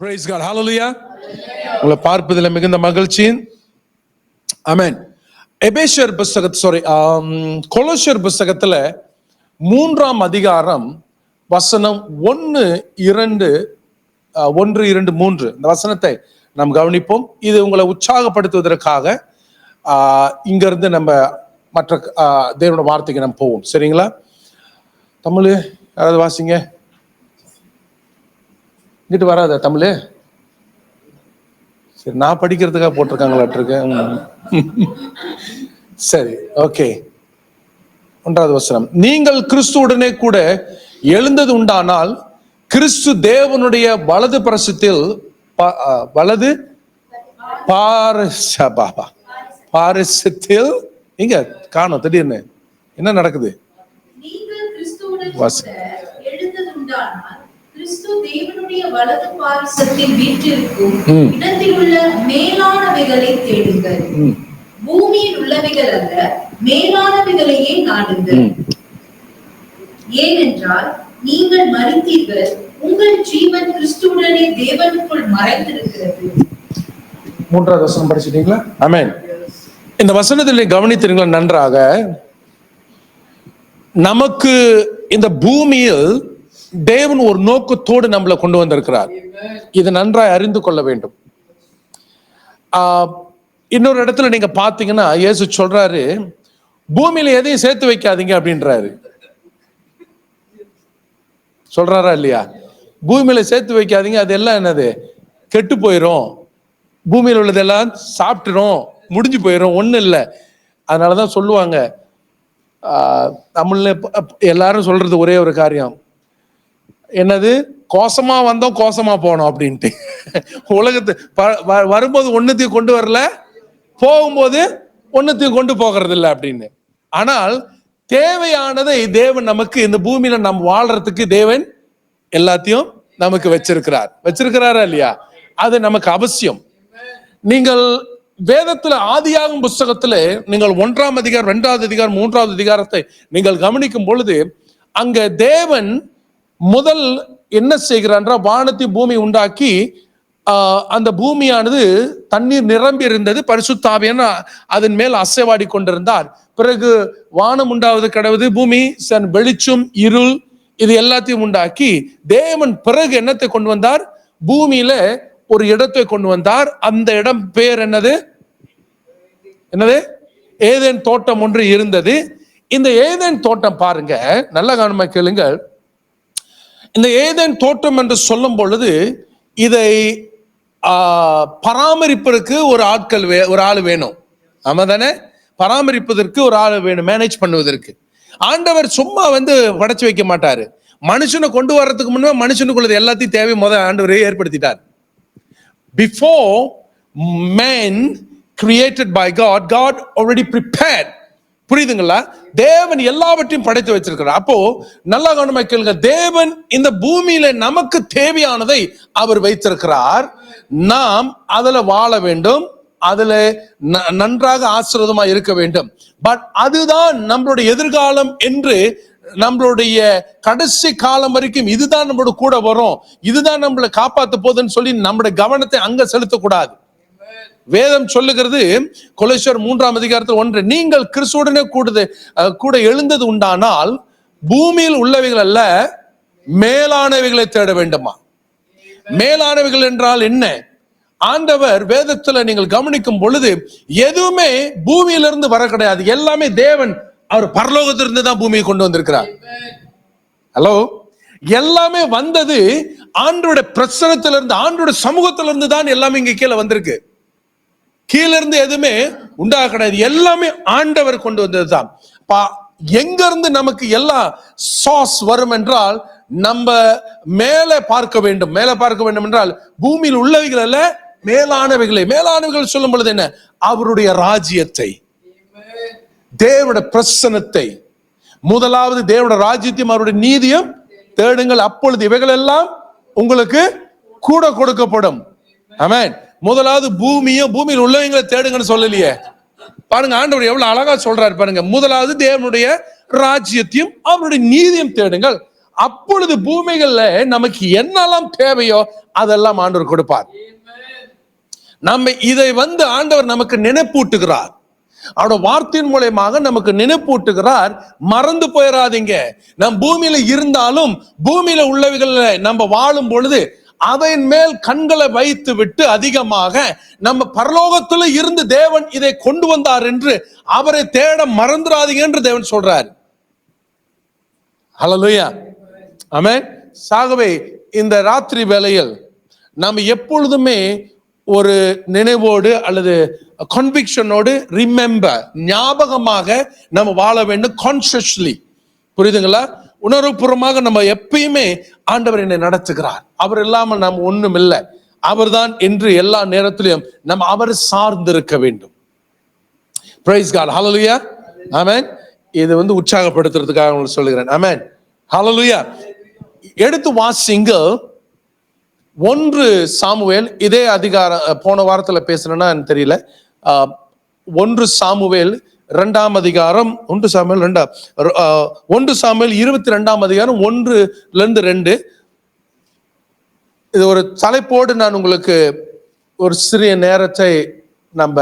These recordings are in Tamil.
Praise God. Hallelujah. உங்களை பார்ப்பதில் மிகுந்த மகிழ்ச்சி. ஆமென். கொலோசியர் புஸ்தகத்துல 3ஆம் அதிகாரம் வசனம் 1, 2, 3 இந்த வசனத்தை நாம் கவனிப்போம். இது உங்களை உற்சாகப்படுத்துவதற்காக இங்கிருந்து நம்ம மற்ற தேவனோட வார்த்தைக்கு நம்ம போவோம். சரிங்களா? தமிழ் யாராவது வாசிங்க. இங்கிட்டு வராத தமிழ். சரி, நான் படிக்கிறதுக்காக போட்டிருக்காங்களாட்டிருக்கேன். சரி, ஓகே. 1வது வசனம். நீங்கள் கிறிஸ்துவுடனே கூட எழுந்தது உண்டானால் கிறிஸ்து தேவனுடைய வலது பிரசத்தில் பாரிசத்தில் இங்க காணோம். திடீர்னு என்ன நடக்குது? கிறிஸ்து தேவனுடைய வலது பாரிசத்தில் வீற்றிருக்கும் இடத்தில் உள்ள மேலானவைகளை தேடுங்கள். பூமியில் உள்ளவைகள் அல்ல, மேலானவைகளையே நாடுங்கள். ஏனென்றால் நீங்கள் மரித்தீர்கள், உங்கள் ஜீவன் கிறிஸ்துவுடனே தேவனுக்குள் மறைந்திருக்கிறது. 3வது வசனம் படிச்சிட்டீங்களா? ஆமென். இந்த வசனத்தில் கவனித்தீங்களா? நன்றாக நமக்கு இந்த பூமியில் தேவன் ஒரு நோக்கத்தோடு நம்மளை கொண்டு வந்திருக்கிறார். இதை நன்றாய் அறிந்து கொள்ள வேண்டும். இன்னொரு இடத்துல நீங்க பாத்தீங்கன்னா இயேசு சொல்றாரு, பூமியில எதையும் சேர்த்து வைக்காதீங்க அப்படின்றாரு. சொல்றாரா இல்லையா? பூமியில சேர்த்து வைக்காதீங்க, அதெல்லாம் என்னது, கெட்டு போயிரும், பூமியில் உள்ளதெல்லாம் சாப்பிட்டுரும், முடிஞ்சு போயிரும், ஒண்ணு இல்லை. அதனாலதான் சொல்லுவாங்க, தமிழ்ல எல்லாரும் சொல்றது ஒரே ஒரு காரியம், என்னது, கோசமா வந்தோம் கோசமா போனோம் அப்படின்ட்டு. உலகத்து வரும்போது ஒன்னுத்தையும் கொண்டு வரல, போகும்போது ஒன்னுத்தையும் கொண்டு போகிறது இல்லை அப்படின்னு. ஆனால் தேவையானதை தேவன் நமக்கு இந்த பூமியில நம்ம வாழ்றதுக்கு தேவன் எல்லாத்தையும் நமக்கு வச்சிருக்கிறாரா இல்லையா? அது நமக்கு அவசியம். நீங்கள் வேதத்துல ஆதியாகமம் புஸ்தகத்துல நீங்கள் 1ஆம் அதிகாரம், 2வது அதிகாரம், 3வது அதிகாரத்தை நீங்கள் கவனிக்கும் பொழுது அங்க தேவன் முதல் என்ன செய்கிறார்? வானத்தை பூமி உண்டாக்கி அந்த பூமியானது தண்ணீர் நிரம்பி இருந்தது, பரிசுத்த ஆவியான அதன் மேல் அசைவாடி கொண்டிருந்தார். பிறகு வானம் உண்டாவது கடவுது, பூமி வெளிச்சம் இருள் இது எல்லாத்தையும் உண்டாக்கி தேவன் பிறகு என்னத்தை கொண்டு வந்தார்? பூமியில ஒரு இடத்தை கொண்டு வந்தார். அந்த இடம் பேர் என்னது? ஏதேன் தோட்டம் ஒன்று இருந்தது. இந்த ஏதேன் தோட்டம் பாருங்க, நல்ல கவனமா கேளுங்கள். இந்த ஏதேன் தோட்டம் என்று சொல்லும் பொழுது இதை பராமரிப்பதற்கு ஒரு ஆள் வேணும். ஆமா தானே? பராமரிப்பதற்கு ஒரு ஆள் வேணும், மேனேஜ் பண்ணுவதற்கு. ஆண்டவர் சும்மா படைச்சு வைக்க மாட்டாரு. மனுஷனை கொண்டு வர்றதுக்கு முன்னாடி மனுஷனுக்குள்ளது எல்லாத்தையும் தேவை முதல் ஆண்டவரே ஏற்படுத்திட்டார். Before man created by God, God already prepared. புரியுதுங்களா? தேவன் எல்லாவற்றையும் படைத்து வச்சிருக்கிறார். அப்போ நல்லா கவனமா கேளுங்க, தேவன் இந்த பூமியில நமக்கு தேவையானதை அவர் வைத்திருக்கிறார். நாம் அதுல வாழ வேண்டும், அதுல நன்றாக ஆசீர்வாதமா இருக்க வேண்டும். பட் அதுதான் நம்மளுடைய எதிர்காலம் என்று, நம்மளுடைய கடைசி காலம் வரைக்கும் இதுதான் நம்மளோட கூட வரும், இதுதான் நம்மளை காப்பாத்த போகுதுன்னு சொல்லி நம்மளுடைய கவனத்தை அங்க செலுத்தக்கூடாது. வேதம் சொல்லுகிறது, கொலோசியர் 3ஆம் அதிகாரத்தில் 1, நீங்கள் கிறிஸ்துவுடனே கூட எழுந்தது உண்டானால் பூமியில் உள்ளவைகள் அல்ல, மேலானவைகளை தேட வேண்டுமா? மேலானவைகள் என்றால் என்ன? ஆண்டவர் வேதத்துல நீங்கள் கவனிக்கும் பொழுது எதுவுமே பூமியிலிருந்து வர கிடையாது. எல்லாமே தேவன் அவர் பரலோகத்திலிருந்து தான் பூமியை கொண்டு வந்திருக்கிறார். ஹலோ, எல்லாமே வந்தது ஆண்டவருடைய பிரசன்னத்திலிருந்து, ஆண்டவருடைய சமூகத்திலிருந்து தான் எல்லாமே இங்க கீழே வந்திருக்கு. கீழ இருந்து எதுவுமே உண்டாக கிடையாது. எல்லாமே ஆண்டவர் கொண்டு வந்ததுதான். எங்க இருந்து நமக்கு எல்லா சாஸ் வரும் என்றால், நம்ம மேலே பார்க்க வேண்டும். மேலே பார்க்க வேண்டும் என்றால் பூமியில் உள்ளவைகள் அல்ல, மேலானவைகள் சொல்லும் பொழுது என்ன? அவருடைய ராஜ்யத்தை, தேவனுடைய பிரசன்னத்தை, முதலாவது தேவனுடைய ராஜ்யத்தையும் அவருடைய நீதியும் தேடுங்கள், அப்பொழுது இவைகள் எல்லாம் உங்களுக்கு கூட கொடுக்கப்படும். ஆமென். முதலாவது பூமியில் உள்ளவங்களை தேடுங்கன்னு சொல்லலையே. பாருங்க, ஆண்டவர் எவ்வளவு அழகா சொல்றாரு பாருங்க. முதலாவது தேவனுடைய ராஜ்யத்தையும் அவருடைய நீதியும் தேடுங்கள், அப்பொழுது பூமிகள்ல நமக்கு என்னெல்லாம் தேவையோ அதெல்லாம் ஆண்டவர் கொடுப்பார். நம்ம இதை ஆண்டவர் நமக்கு நினைப்பூட்டுகிறார். அவரோட வார்த்தையின் மூலமாக நமக்கு நினைப்பூட்டுகிறார். மறந்து போயிடாதீங்க, நம் பூமியில இருந்தாலும் பூமியில உள்ளவைகள் நம்ம வாழும் பொழுது அதன் மேல் கண்களை வைத்து விட்டு அதிகமாக நம்ம பரலோகத்துல இருந்து தேவன் இதை கொண்டு வந்தார் என்று அவரை தேட மறந்துடாதீங்க என்று தேவன் சொல்றார். ஹல்லேலூயா, ஆமென். ஆகவே இந்த ராத்திரி வேளையில் நாம் எப்பொழுதுமே ஒரு நினைவோடு அல்லது கன்விக்ஷனோடு, ரிமெம்பர், ஞாபகமாக நம்ம வாழ வேண்டும். கான்ஷியஸ்லி, புரியுதுங்களா? உணர்வுபூர்வமாக நம்ம எப்பயுமே ஆண்டவர் என்னை நடத்துகிறார், அவர் இல்லாமல் நாம் ஒண்ணும் இல்லை, அவர்தான் என்று எல்லா நேரத்திலும் நம்ம அவர் சார்ந்து இருக்க வேண்டும். பிரைஸ் காட், ஹல்லேலூயா, ஆமென். இது உற்சாகப்படுத்துறதுக்காக உங்களுக்கு சொல்லுகிறேன், ஆமென், ஹல்லேலூயா. எடுத்து வாசிங்க 1 சாமுவேல். இதே அதிகாரம் போன வாரத்துல பேசுறேன்னா எனக்கு தெரியல. 1 சாமுவேல் 2ஆம் அதிகாரம், 1 சாமுவேல் 22ஆம் அதிகாரம் 1-2. இது ஒரு தலைப்போடு நான் உங்களுக்கு ஒரு சிறிய நேரத்தை நம்ம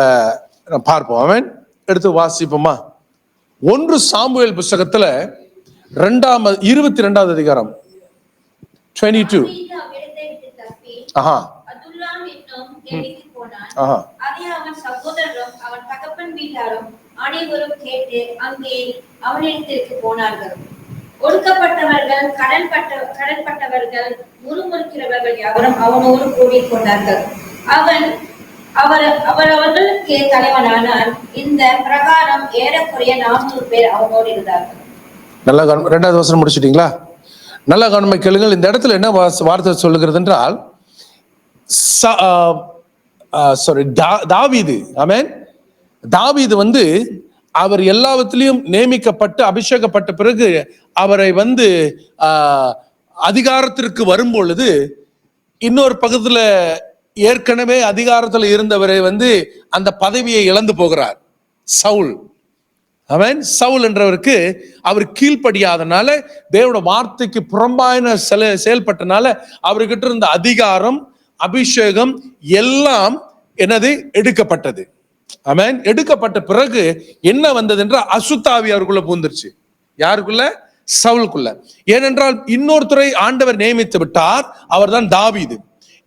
பார்ப்போம். ஆமென். எடுத்து வாசிப்போமா? 1 சாமுவேல் புத்தகத்துல 22ஆவது அதிகாரம் 22. ஆஹா, அதுல்லாம் என்னும் கேள்விக்கு போனான். அதை அவன் சகோதரரும் அவன் தகப்பன் வீட்டாரும் அனைவரும் கேட்டு அங்கே அவனிடத்திற்கு போனார்கள். ஒடுக்கப்பட்டவர்கள், கடன்பட்டவர்கள், முறுமுறுக்கிறவர்கள் யாவரும் அவனோடு கூடிக் கொண்டார்கள். அவர்களுக்கு தலைவனானான். இந்த பிரகாரம் ஏறக்குறைய 400 பேர் அவனோடு இருந்தார்கள். நல்லா 2வது வசனம் முடிச்சிட்டீங்களா? நல்ல கவனமா கேளுங்கள். இந்த இடத்துல என்ன வார்த்தை சொல்லுகிறது என்றால், தாவீது, ஆமென், தாவீது அவர் எல்லாவற்றிலையும் நியமிக்கப்பட்டு அபிஷேகப்பட்ட பிறகு அவரை அதிகாரத்திற்கு வரும் பொழுது இன்னொரு பக்கத்துல ஏற்கனவே அதிகாரத்துல இருந்தவரை அந்த பதவியை இழந்து போகிறார். சவுல், அவன் சவுல் என்றவருக்கு அவர் கீழ்ப்படியாதனால, தேவனோட வார்த்தைக்கு புறம்பான செயல்பட்டனால அவர்கிட்ட இருந்த அதிகாரம், அபிஷேகம் எல்லாம் எடுக்கப்பட்டது. ஆமென். எடுக்கப்பட்ட பிறகு என்ன வந்தது என்றால் அசுத்தாவி அவருக்குள்ள பூந்துருச்சு. யாருக்குள்ள? சவுலுக்குள்ள. ஏனென்றால் இன்னொருத்தரை ஆண்டவர் நியமித்து விட்டார், அவர் தான் தாவீது.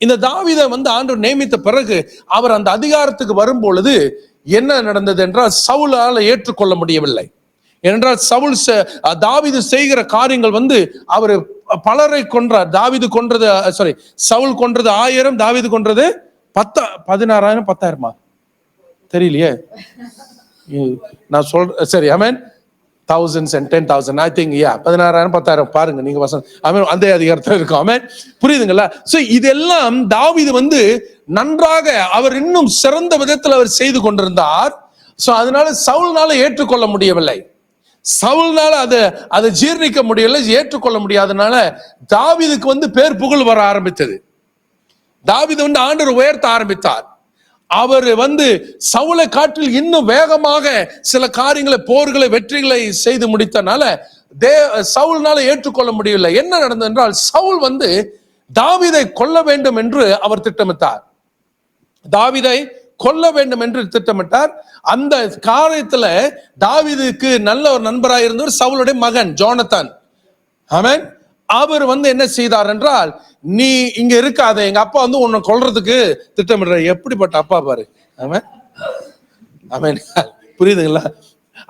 இந்த தாவீதை ஆண்டவர் நியமித்த பிறகு அவர் அந்த அதிகாரத்துக்கு வரும் பொழுது என்ன நடந்தது என்றால் சவுலால ஏற்றுக்கொள்ள முடியவில்லை. ஏனென்றால் தாவீது செய்கிற காரியங்கள் அவர் பலரை கொன்றார். தாவீது கொன்றது, சவுல் கொன்றது 1000, தாவீது கொன்றது 16,000, 10,000 தெரியலையே, நான் சொல்றேன். சரி, ஆமென். thousands and 10,000, I think, 16,000, 10,000 பாருங்க நீங்க வசனம், ஆமென், அந்த அதிகாரத்தில் இருக்கும். ஆமென், புரியுதுங்களா? சோ இதெல்லாம் தாவீது நன்றாக அவர் இன்னும் சிறந்த விதத்தில் அவர் செய்து கொண்டிருந்தார். சோ அதனால சவுல்னால ஏற்றுக்கொள்ள முடியவில்லை, சவுல்னால அதை ஜீர்ணிக்க முடியல, ஏற்றுக்கொள்ள முடியாதனால தாவீதுக்கு பேர் புகழ் வர ஆரம்பித்தது. தாவீது ஆண்டவர் உயர்த்த ஆரம்பித்தார். அவர் சவுலை காட்டில் இன்னும் வேகமாக சில காரியங்களை, போர்களை, வெற்றிகளை செய்து முடித்தனால சவுல்னால ஏற்றுக்கொள்ள முடியவில்லை. என்ன நடந்தது என்றால் சவுல் தாவீதை கொல்ல வேண்டும் என்று அவர் திட்டமிட்டார். தாவீதை கொல்ல வேண்டும் என்று திட்டமிட்டார். அந்த காரியத்துல தாவீதுக்கு நல்ல ஒரு நண்பராக இருந்தவர் சவுலுடைய மகன் ஜோனத்தான். ஆமென். அவர் என்ன செய்தார் என்றால், நீ இங்க இருக்காத, எங்க அப்பா உன்னை கொல்றதுக்கு திட்டமிடுற. எப்படிப்பட்ட அப்பா பாரு. ஆமென், ஆமென், புரியுதுங்களா?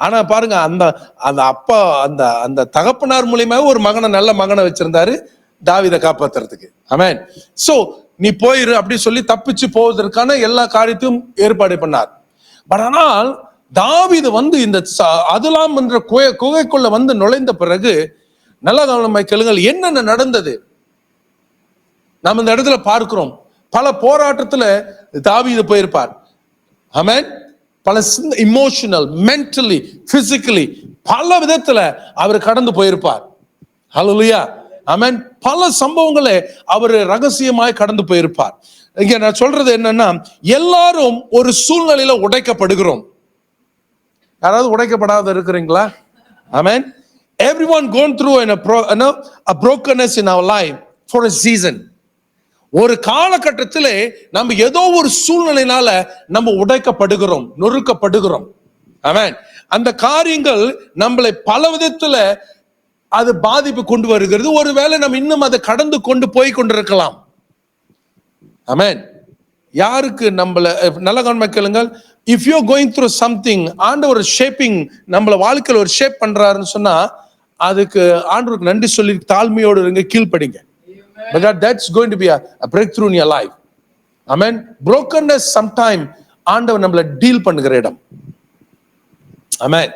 ஆனா பாருங்க, அந்த அப்பா அந்த தகப்பனார் மூலியமா ஒரு மகனை, நல்ல மகனை வச்சிருந்தாரு தாவீதை காப்பாத்துறதுக்கு. ஆமென். சோ நீ போயிரு அப்படி சொல்லி தப்பிச்சு போவதற்கான எல்லா காரியத்தையும் ஏற்பாடு பண்ணார். பட் ஆனால் தாவீது இந்த அதுலாம் என்ற குகைக்குள்ள நுழைந்த பிறகு நல்ல கவனமாய் கேளுங்கள், என்னென்ன நடந்தது நாம் இந்த இடத்துல பார்க்கிறோம். பல போராட்டத்துல தாவீது போயிருப்பார். ஆமென். பல இமோஷனல், மென்டலி, பிசிக்கலி பல விதத்துல அவர் கடந்து போயிருப்பார். ஹல்லேலூயா, ஆமென். பல சம்பவங்களை அவர் ரகசியமாய் கடந்து போயிருப்பார். இங்க நான் சொல்றது என்னன்னா, எல்லாரும் ஒரு சூழ்நிலையில உடைக்கப்படுகிறோம். யாராவது உடைக்கப்படாத இருக்கிறீங்களா? ஆமென். Everyone gone through a brokenness in our life for a season. ஒரு காலகட்டத்திலே நம்ம ஏதோ ஒரு சூழ்நிலையினால நம்ம உடைக்கப்படுகிறோம், நொறுக்கப்படுகிறோம். ஆமென். அந்த காரியங்கள் நம்மளை பல விதத்துல அது பாதிப்பு கொண்டு வருகிறது. ஒருவேளை நம்ம இன்னும் அதை கடந்து கொண்டு போய் கொண்டிருக்கலாம். ஆமென். யாருக்கு நம்மள நல்ல கவனிக்கலுங்கள். If you going through something, ஆண்டவர் ஷேப்பிங் நம்மள வாழ்க்கையில் ஒரு ஷேப் பண்றாருன்னு சொன்னா அதுக்கு ஆண்டவருக்கு நன்றி சொல்லி தாழ்மையோடு இருங்க, கீழ்ப்படிங்க. Because that's going to be a breakthrough in your life. Amen. Brokenness sometime ஆண்டவர் நம்மள டீல் பண்ணுகிற இடம். Amen.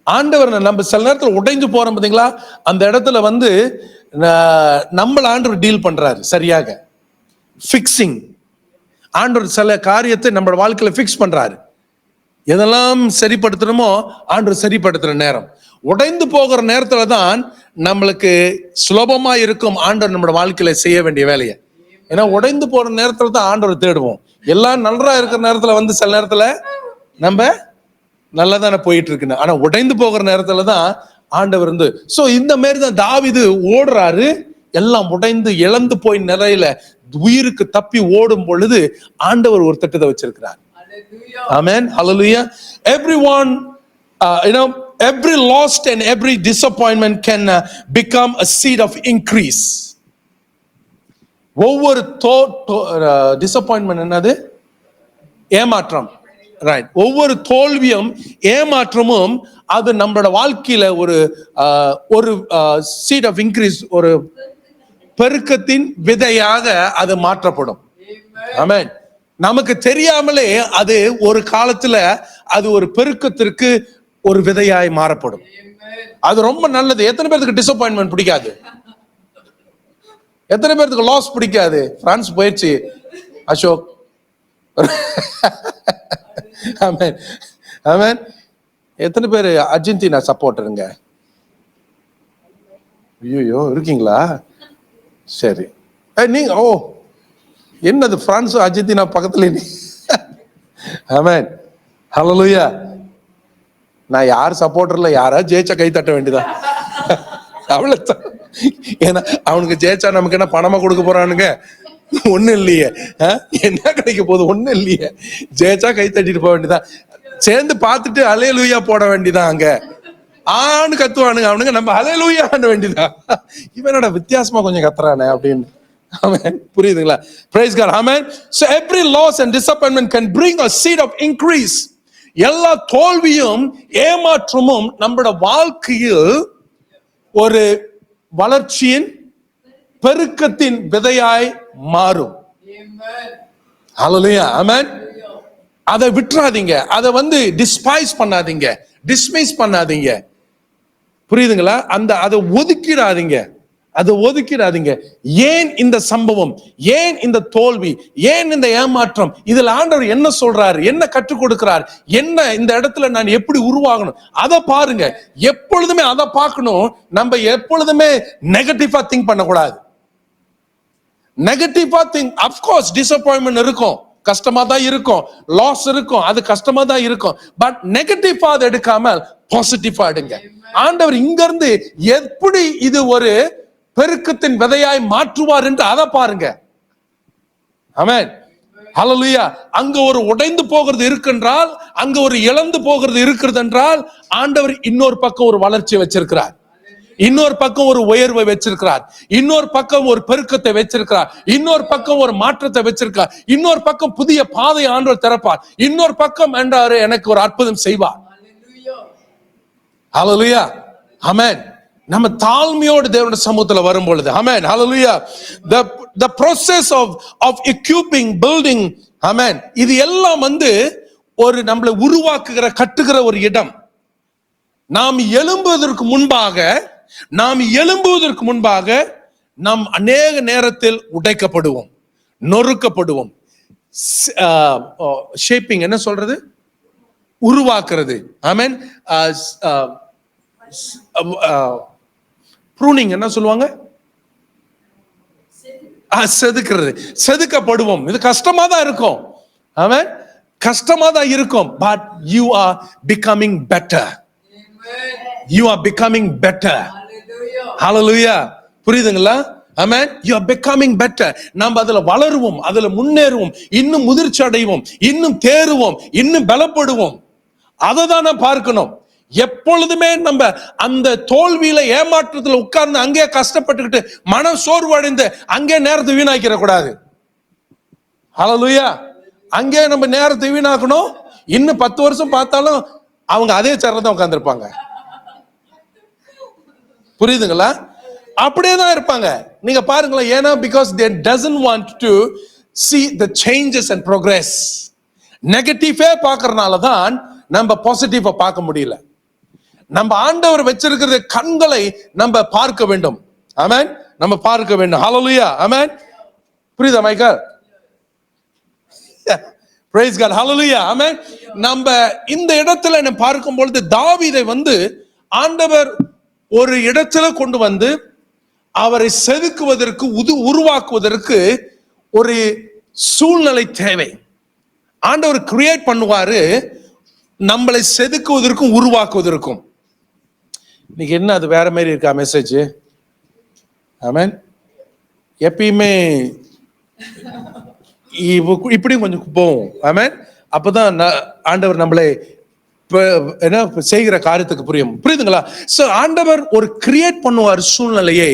ஆண்டவர் நம்ம சில நேரத்தில் உடைஞ்சு போறோம் பாத்தீங்களா, அந்த இடத்துல வந்து நம்மள ஆண்டவர் டீல் பண்றாரு சரியாக. ஃபிக்ஸிங். ஆண்டவர் சில காரியத்தை நம்ம வாழ்க்கையில ஃபிக்ஸ் பண்றாரு. எதெல்லாம் சரிப்படுத்தணுமோ ஆண்டவர் சரிப்படுத்துற நேரம். உடைந்து போகிற நேரத்துல தான் நம்மளுக்கு சுலபமா இருக்கும் ஆண்டவர் நம்மளோட வாழ்க்கையில செய்ய வேண்டிய வேலையை. ஏன்னா உடைந்து போற நேரத்துல தான் ஆண்டவர் தேடுவோம். எல்லாம் நல்லா இருக்கிற நேரத்துல வந்து சில நேரத்துல நம்ம நல்லதானே போயிட்டு இருக்குன்னு, ஆனா உடைந்து போகிற நேரத்துல தான் ஆண்டவர் வந்து. சோ இந்த மாதிரி தான் தாவீது ஓடுறாரு, எல்லாம் உடைந்து இழந்து போய் நிலையில உயிருக்கு தப்பி ஓடும் பொழுது ஆண்டவர் ஒரு திட்டத்தை வச்சிருக்கிறார். ஆமென். ஹல்லேலூயா. Everyone, every lost and every disappointment can become a seed of increase. ஒவ்வொரு டிசப்பாயின்மெண்ட் என்னது? ஏமாற்றம். ரைட். ஒவ்வொரு தோல்வியும் ஏமாற்றமும் அது நம்மளோட வாழ்க்கையில ஒரு சீட் ஆஃப் இன்க்ரீஸ், ஒரு பெருக்கத்தின் விதையாக அது மாற்றப்படும். ஆமென். நமக்கு தெரியாமலே அது ஒரு காலத்துல அது ஒரு பெருக்கத்திற்கு ஒரு விதையாய் மாறப்படும். அது ரொம்ப நல்லது. எத்தனை பேருக்கு டிசப்பாயின்மெண்ட் பிடிக்காது? எத்தனை பேருக்கு லாஸ் பிடிக்காது? பிரான்ஸ் போயிடுச்சு அசோக். ஆமென். ஆமென். எத்தனை பேர் அர்ஜென்டினா சப்போர்ட்டருங்க? ஐயோ இருக்கீங்களா? சரி. நீங்க என்னது பிரான்ஸ் அர்ஜென்டினா பக்கத்துல? ஆமென். ஹல்லேலூயா. நான் யார் சப்போர்ட்டர்ல யாராவது ஜெயிச்சா கை தட்ட வேண்டியதான். அவ்வளவுதான். ஏன்னா அவனுக்கு ஜெயிச்சா நமக்கு என்ன பணமா கொடுக்க போறானுங்க? ஒண்ணும் இல்லையே. என்ன கிடைக்க போகுது? ஒண்ணும் இல்லையே. ஜெயிச்சா கை தட்டிட்டு போக வேண்டியதான். சேர்ந்து பார்த்துட்டு ஹல்லேலூயா போட வேண்டியதான். அங்க ஆன்னு கத்துவானுங்க அவனுங்க, நம்ம ஹல்லேலூயா பண்ண வேண்டியதான். இவனோட வித்தியாசமா கொஞ்சம் கத்துறானே அப்படின்னு. ஆமென். புரியுதுங்களா? Praise God. Amen. So every loss and disappointment can bring a seed of increase. எல்லா தோல்வியும் ஏமாற்றமும் நம்மளோட வாழ்க்கையில் ஒரு வளர்ச்சியின் பெருக்கத்தின் விதையாய் மாறும். ஹல்லேலூயா. ஆமென். அதை விட்டுறாதீங்க. அதை வந்து டிஸ்பைஸ் பண்ணாதீங்க, டிஸ்மிஸ் பண்ணாதீங்க. புரியுதுங்களா? அதை ஒதுக்கிடாதீங்க, அதை ஒதுக்கிடாதீங்க. ஏன் இந்த சம்பவம், ஏன் இந்த தோல்வி, ஏன் இந்த ஏமாற்றம், இதுல ஆண்டவர் என்ன சொல்றாரு, என்ன கற்றுக் கொடுக்கிறார், என்ன இந்த இடத்துல நான் எப்படி உருவாகணும், அதை பாருங்க. எப்பொழுதுமே அதை பார்க்கணும். நம்ம எப்பொழுதுமே நெகட்டிவா திங்க் பண்ணக்கூடாது. நெகட்டிவா திங்க், அப்கோர்ஸ் டிசப்பாயின்மெண்ட் இருக்கும், கஷ்டமா தான் இருக்கும், லாஸ் இருக்கும், அது கஷ்டமா தான் இருக்கும். பட் நெகட்டிவா அதை எடுக்காம பாசிட்டிவா எடுங்க. ஆண்டவர் இங்க இருந்து எப்படி இது ஒரு பெருக்கத்தின் விதையாய் மாற்றுவார் என்று அதை பாருங்க. ஆமென். ஹல்லேலூயா. அங்க ஒரு உடைந்து போகிறது இருக்கின்றால், அங்க ஒரு இழந்து போகிறது இருக்கிறது என்றால், ஆண்டவர் இன்னொரு பக்கம் ஒரு வளர்ச்சியை வச்சிருக்கிறார், இன்னொரு பக்கம் ஒரு உயர்வை வச்சிருக்கிறார், இன்னொரு பக்கம் ஒரு பெருக்கத்தை வச்சிருக்கிறார், இன்னொரு பக்கம் ஒரு மாற்றத்தை வச்சிருக்கிறார், இன்னொரு பக்கம் புதிய பாதை ஆண்டவர் திறப்பார், இன்னொரு பக்கம் என்றாரு எனக்கு ஒரு அற்புதம் செய்வார். ஹல்லேலூயா. ஆமென். நம்ம தாழ்மையோடு தேவனுடைய சமூகத்துல வரும் பொழுது, ஆமென், ஹல்லேலூயா, the process of equipping, building, ஆமென், இது எல்லாம் வந்து ஒரு நம்மளை உருவாக்குகிற, கட்டுகிற ஒரு இடம். நாம் எழும்புவதற்கு முன்பாக நாம் அநேக நேரத்தில் உடைக்கப்படுவோம், நொறுக்கப்படுவோம். ஷேப்பிங் என்ன சொல்றது? உருவாக்குறது. ஆமென். ப்ரூனிங் என்ன சொல்லுவாங்க? செதுக்கிறது. செதுக்கப்படுவோம். இது கஷ்டமா தான் இருக்கும். ஆமென். கஷ்டமா தான் இருக்கும். But you are becoming better. You are becoming better. Hallelujah. புரியுதுங்களா? Amen. You are becoming better. நாம் அதுல வளருவோம், அதுல முன்னேறுவோம், இன்னும் முதிர்ச்சி அடைவோம், இன்னும் தேறுவோம், இன்னும் பலப்படுவோம். அதை தான் நான் பார்க்கணும். எப்பொழுதுமே நம்ம அந்த தோல்வியில ஏமாற்றத்துல உட்கார்ந்து அங்கே கஷ்டப்பட்டுக்கிட்டு மனம் சோர்வடைந்து அங்கே நேரத்தை வீணாக்கிற கூடாது. ஹல்லேலூயா. அங்கே நம்ம நேரத்தை வீணாக்கணும். இன்னும் 10 வருஷம் பார்த்தாலும் அவங்க அதே சேர்ல தான் உட்கார்ந்துருப்பாங்க. புரியுதுங்களா? அப்படியே தான் இருப்பாங்க. நீங்க பாருங்களேன், ஏன்னா because they doesn't want to see the changes and progress. நெகட்டிவா பார்க்கறனால தான் நம்ம பாசிட்டிவா பார்க்க முடியல. நம்ம ஆண்டவர் வச்சிருக்கிற கண்களை நம்ம பார்க்க வேண்டும். ஆமென். நம்ம பார்க்க வேண்டும். ஹல்லேலூயா. ஆமென். புரியுதா Michael? Praise God. Hallelujah. Amen. நம்ம இந்த இடத்துல என்ன பார்க்கும் பொழுது தாவீதை ஆண்டவர் ஒரு இடத்துல கொண்டு வந்து அவரை செதுக்குவதற்கு உருவாக்குவதற்கு ஒரு சூழ்நிலை தேவை. ஆண்டவர் கிரியேட் பண்ணுவாரு நம்மளை செதுக்குவதற்கும் உருவாக்குவதற்கும். இன்னைக்கு என்ன அது வேற மாதிரி இருக்கா மெசேஜ்? ஆமென். எப்பயுமே இப்படியும் கொஞ்சம் போவோம். ஆமென். அப்பதான் ஆண்டவர் நம்மளை என்ன செய்கிற காரியத்துக்கு புரியுதுங்களா? சோ ஆண்டவர் ஒரு கிரியேட் பண்ணுவார் சூழ்நிலையை.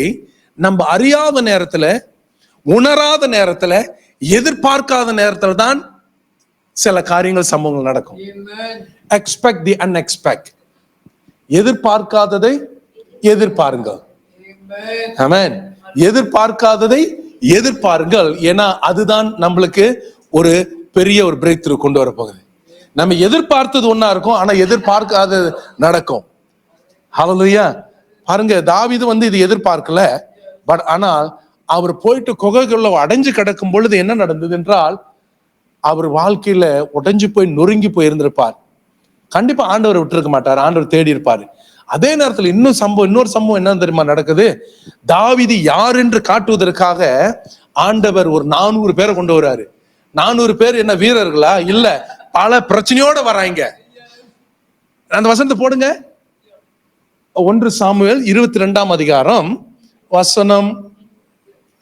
நம்ம அறியாத நேரத்துல, உணராத நேரத்துல, எதிர்பார்க்காத நேரத்துல தான் சில காரியங்கள் சம்பவங்கள் நடக்கும். எக்ஸ்பெக்ட் தி அன்எக்ஸ்பெக்ட். எதிர்பார்க்காததை எதிர்பாருங்கள். ஆமென். எதிர்பார்க்காததை எதிர்பாருங்கள். ஏன்னா அதுதான் நம்மளுக்கு ஒரு பெரிய ஒரு பிரேக் த்ரூ கொண்டு வர போகுது. நம்ம எதிர்பார்த்தது ஒன்னா இருக்கும், ஆனா எதிர்பார்க்காத நடக்கும். ஹல்லேலூயா. பாருங்க, தாவீது இது எதிர்பார்க்கல. பட் ஆனால் அவர் போயிட்டு குகைக்குள்ள அடைஞ்சு கிடக்கும் பொழுது என்ன நடந்தது என்றால், அவர் வாழ்க்கையில உடைஞ்சு போய் நொறுங்கி போய் இருந்திருப்பார். கண்டிப்பா ஆண்டவர் விட்டுருக்க மாட்டார், ஆண்டவர் தேடி இருப்பாரு. அதே நேரத்தில் இன்னொரு சம்பவம் என்ன தெரியுமா நடக்குது? தாவீது யார் என்று காட்டுவதற்காக ஆண்டவர் ஒரு 400 பேரை கொண்டு வராரு. 400 பேர் என்ன வீரர்களா? இல்ல, பல பிரச்சனையோட வராங்க. அந்த வசனத்தை போடுங்க. 1 சாமுவேல் 22ஆம் அதிகாரம் வசனம்.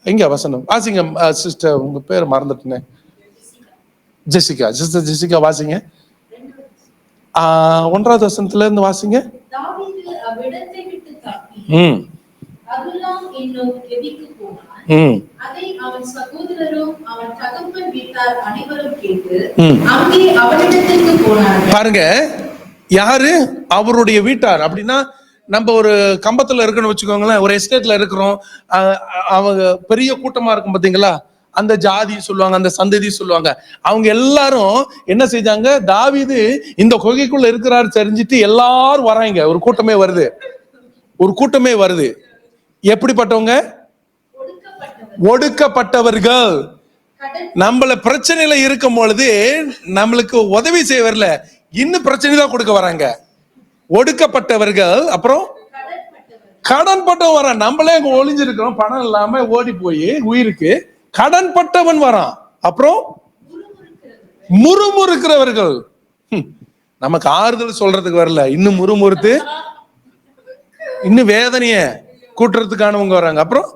எங்க வசனம் வாசிங்க சிஸ்டர்? உங்க பேர் மறந்துட்டேன். ஜெசிகா. சிஸ்டர் ஜெசிகா வாசிங்க. 1ஆவது வசனத்துல இருந்து வாசிங்க. தாவீது அவ்விடத்தை விட்டு தப்பி அதுல்லாம் என்னும் கெபிக்கு போனான். அதை அவன் சகோதரரும் அவன் தகப்பன் வீட்டார் அனைவரும் கேட்டு அங்கே அவனிடத்திற்கு போனார்கள். பாருங்க, யாரு அவருடைய வீட்டார் அப்படின்னா, நம்ம ஒரு கம்பத்துல இருக்குன்னு வச்சுக்கோங்களேன், ஒரு எஸ்டேட்ல இருக்கிறோம், அவங்க பெரிய கூட்டமா இருக்கும் பாத்தீங்களா, அந்த ஜாதி சொல்லுவாங்க, அந்த சந்ததி சொல்லுவாங்க. அவங்க எல்லாரும் என்ன செஞ்சாங்க, தாவீது இந்த குகைக்குள்ள இருக்கிறாரு தெரிஞ்சிட்டு எல்லாரும் வராங்க. ஒரு கூட்டமே வருது. எப்படிப்பட்டவங்க? ஒடுக்கப்பட்டவர்கள். நம்மள பிரச்சனையில இருக்கும் பொழுது நம்மளுக்கு உதவி செய்ய வரல, இன்னும் பிரச்சனை தான் கொடுக்க வராங்க. ஒடுக்கப்பட்டவர்கள். அப்புறம் கடன் பட்டவன் வரான். நம்மளே அங்க ஒளிஞ்சிருக்கிறோம், பணம் இல்லாம ஓடி போய் உயிருக்கு கடன் பட்டவன் வரான். அப்புறம் முறுமுறுக்கிறவர்கள். நமக்கு ஆறுதல் சொல்றதுக்கு வரல, இன்னும் முறுமுறுத்து இன்னும் வேதனைய கூட்டுறதுக்கானவங்க வராங்க. அப்புறம்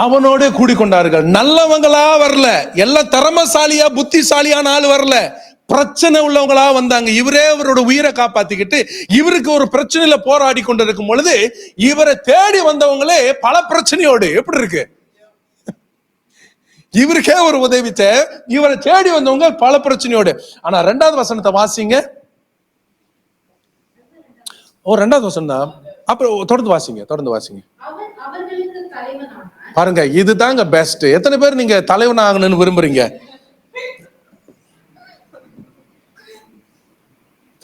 அவனோட கூடிக்கொண்டார்கள். நல்லவங்களா வரல, எல்லாம் திறமசாலியா புத்திசாலியான ஆள் வரல, பிரச்சனை உள்ளவங்களா வந்தாங்க. இவரே அவரோட உயிரை காப்பாத்திக்கிட்டு இவருக்கு ஒரு பிரச்சனையில போராடி கொண்டு இருக்கும் பொழுது இவரை தேடி வந்தவங்களே பல பிரச்சனையோடு. எப்படி இருக்கு? இவருக்கே ஒரு உதவி, இவரை தேடி வந்தவங்க பல பிரச்சனையோடு. ஆனா 2வது வசனத்தை வாசிங்க. 2வது வசனம் தான். அப்புறம் தொடர்ந்து வாசிங்க. பாருங்க, இதுதாங்க பெஸ்ட். எத்தனை பேர் நீங்க தலைவன் ஆகணும்னு விரும்புறீங்க?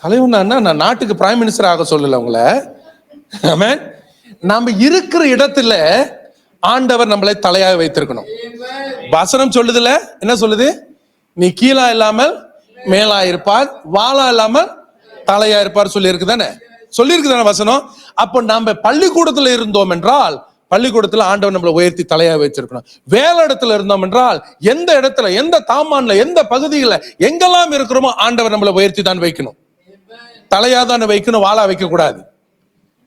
தலைவனா நான் நாட்டுக்கு பிரைம் மினிஸ்டர் ஆக சொல்லல உங்களை. ஆமென். நாம இருக்கிற இடத்துல ஆண்டவர் நம்மளை தலையாக வைத்திருக்கணும். வசனம் சொல்லுதுல, என்ன சொல்லுது? நீ கீழா இல்லாமல் மேலா இருப்பார், வாளா இல்லாமல் தலையா இருப்பார் சொல்லி இருக்குதானே வசனம். அப்போ நாம பள்ளிக்கூடத்துல இருந்தோம் என்றால், பள்ளிக்கூடத்துல ஆண்டவர் நம்மளை உயர்த்தி தலையா வச்சிருக்கணும். வேலை இடத்துல இருந்தோம் என்றால், எந்த இடத்துல, எந்த தாமான்ல, எந்த பகுதியில எங்கெல்லாம் இருக்கிறோமோ ஆண்டவர் நம்மளை உயர்த்தி தான் வைக்கணும். தலையாதான வைக்கணும், வாளா வைக்க கூடாது.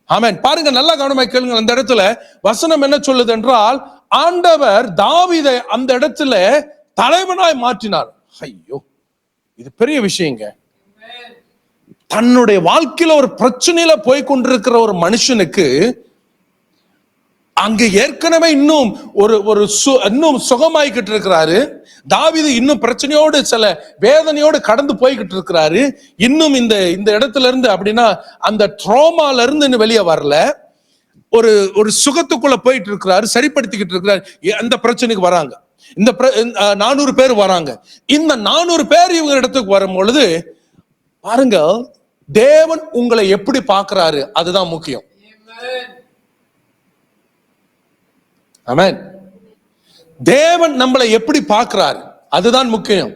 ஆமென். பாருங்க, நல்லா கவனமா கேளுங்க. அந்த இடத்துல வசனம் என்ன சொல்லுது என்றால், ஆண்டவர் தாவீதை அந்த இடத்துல தலைவனாய் மாற்றினார். ஐயோ, இது பெரிய விஷயங்க. தன்னுடைய வாழ்க்கையில ஒரு பிரச்சனையில போய் கொண்டிருக்கிற ஒரு மனுஷனுக்கு அங்க ஏற்கனவே இன்னும் இன்னும் சுகமாய்கிட்டு இருக்கிறாரு. தாவீது இன்னும் பிரச்சனையோடு சில வேதனையோடு கடந்து போய்கிட்டு இருக்கிறாரு. இன்னும் இந்த இடத்துல இருந்து அப்படின்னா அந்த ட்ராமால இருந்து இன்னும் வெளியே வரல. ஒரு சுகத்துக்குள்ள போயிட்டு இருக்கிறாரு, சரிப்படுத்திக்கிட்டு இருக்கிறாரு. அந்த பிரச்சனைக்கு வராங்க, இந்த 400 பேர் வராங்க. இந்த 400 பேர் இவங்க இடத்துக்கு வரும் பொழுது பாருங்க, தேவன் உங்களை எப்படி பார்க்கிறாரு அதுதான் முக்கியம். ஆமென். தேவன் நம்மளை எப்படி பார்க்கிறார் அதுதான் முக்கியம்.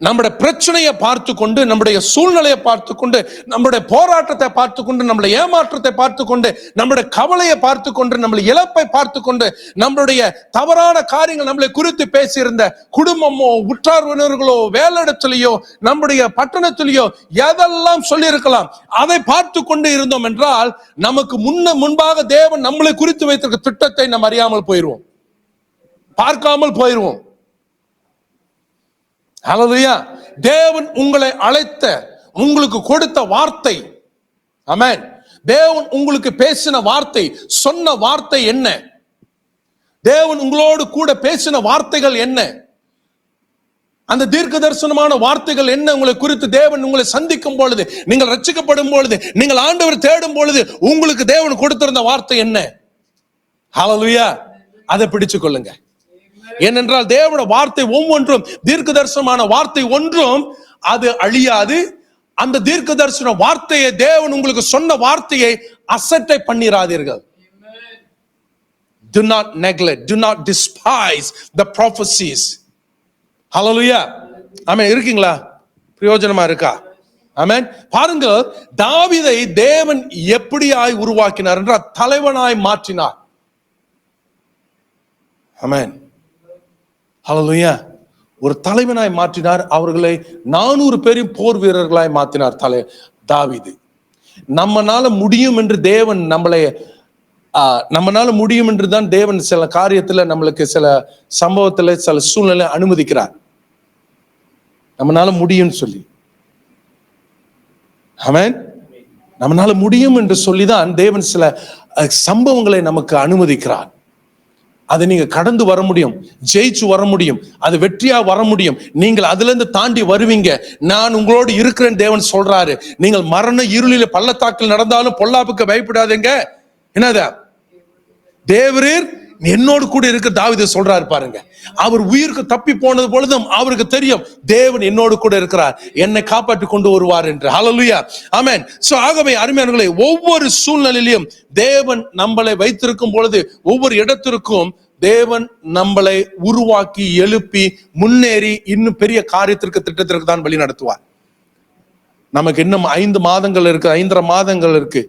நம்முடைய பிரச்சனையை பார்த்து கொண்டு, நம்முடைய சூழ்நிலையை பார்த்து கொண்டு, நம்முடைய போராட்டத்தை பார்த்து கொண்டு, நம்முடைய ஏமாற்றத்தை பார்த்து கொண்டு, நம்முடைய கவலையை பார்த்து கொண்டு, நம்முடைய இழப்பை பார்த்து கொண்டு, நம்மளுடைய தவறான காரியங்கள் நம்மளை குறித்து பேசியிருந்த குடும்பமோ, உற்றார் உறவினர்களோ, வேலையிடத்திலேயோ, நம்முடைய பட்டணத்திலேயோ எதெல்லாம் சொல்லி இருக்கலாம், அதை பார்த்து கொண்டு இருந்தோம் என்றால் நமக்கு முன்பாக தேவன் நம்மளை குறித்து வைத்திருக்க திட்டத்தை நாம் அறியாமல் போயிடுவோம், பார்க்காமல் போயிடுவோம். ஹல்லேலூயா. தேவன் உங்களை அழைத்த, உங்களுக்கு கொடுத்த வார்த்தை, ஆமென், தேவன் உங்களுக்கு பேசின வார்த்தை, சொன்ன வார்த்தை என்ன? தேவன் உங்களோடு கூட பேசின வார்த்தைகள் என்ன? அந்த தீர்க்க தரிசனமான வார்த்தைகள் என்ன? உங்களை குறித்து தேவன் உங்களை சந்திக்கும் பொழுது, நீங்கள் ரட்சிக்கப்படும் பொழுது, நீங்கள் ஆண்டவர் தேடும் பொழுது உங்களுக்கு தேவன் கொடுத்திருந்த வார்த்தை என்ன? ஹல்லேலூயா. அதை பிடிச்சுக் கொள்ளுங்க. ஏனென்றால் தேவனுடைய வார்த்தை ஒவ்வொன்றும், தீர்க்க தரிசனமான வார்த்தை ஒன்றும் அது அழியாது. அந்த தீர்க்க தரிசன வார்த்தையை, தேவன் உங்களுக்கு சொன்ன வார்த்தையை அசட்டை பண்ணிராதீர்கள். Do not neglect, do not despise the prophecies. Hallelujah. ஆமென். இருக்கீங்களா? பிரயோஜனமா இருக்கா? ஆமென். பாருங்க, தாவீதை தேவன் எப்படியாய் உருவாக்கினார் என்றால் தலைவனாய் மாற்றினார். ஆமென். ஹல்லேலூயா. ஒரு தலைவனாய் மாற்றினார். அவர்களை 400 பேரையும் போர் வீரர்களாய் மாற்றினார் தாவீது. நம்மனால முடியும் என்று தேவன் நம்மனால முடியும் என்று தான் தேவன் சில காரியத்துல, நம்மளுக்கு சில சம்பவத்துல, சில சூழ்நிலை அனுமதிக்கிறார், நம்மனால முடியும் சொல்லி. ஆமென். நம்மனால முடியும் என்று சொல்லிதான் தேவன் சில சம்பவங்களை நமக்கு அனுமதிக்கிறார். அதை நீங்க கடந்து வர முடியும், ஜெயிச்சு வர முடியும், அது வெற்றியா வர முடியும். நீங்கள் அதுல இருந்து தாண்டி வருவீங்க. நான் உங்களோடு இருக்கிறேன் தேவன் சொல்றாரு. நீங்கள் மரண இருளில பள்ளத்தாக்கில் நடந்தாலும் பொல்லாப்புக்கு பயப்படாதீங்க. என்னதா? தேவரீர் என்னோடு கூட இருக்க தாவீது சொல்றாரு பாருங்க. அவர் உயிருக்கு தப்பி போனது பொழுதும் அவருக்கு தெரியும், தேவன் என்னோடு கூட இருக்கிறார், என்னை காப்பாற்றி கொண்டு வருவார் என்று. ஹல்லேலூயா. ஆமென். சோ ஆகவே அருமையானவர்களே, ஒவ்வொரு சூழ்நிலையிலும் தேவன் நம்மளை வைத்திருக்கும் பொழுது, ஒவ்வொரு இடத்திற்கும் தேவன் நம்மளை உருவாக்கி எழுப்பி முன்னேறி இன்னும் பெரிய காரியத்திற்கு, திட்டத்திற்கு தான் வழி நடத்துவார். நமக்கு இன்னும் 5 மாதங்கள் இருக்கு, 5.5 மாதங்கள் இருக்கு.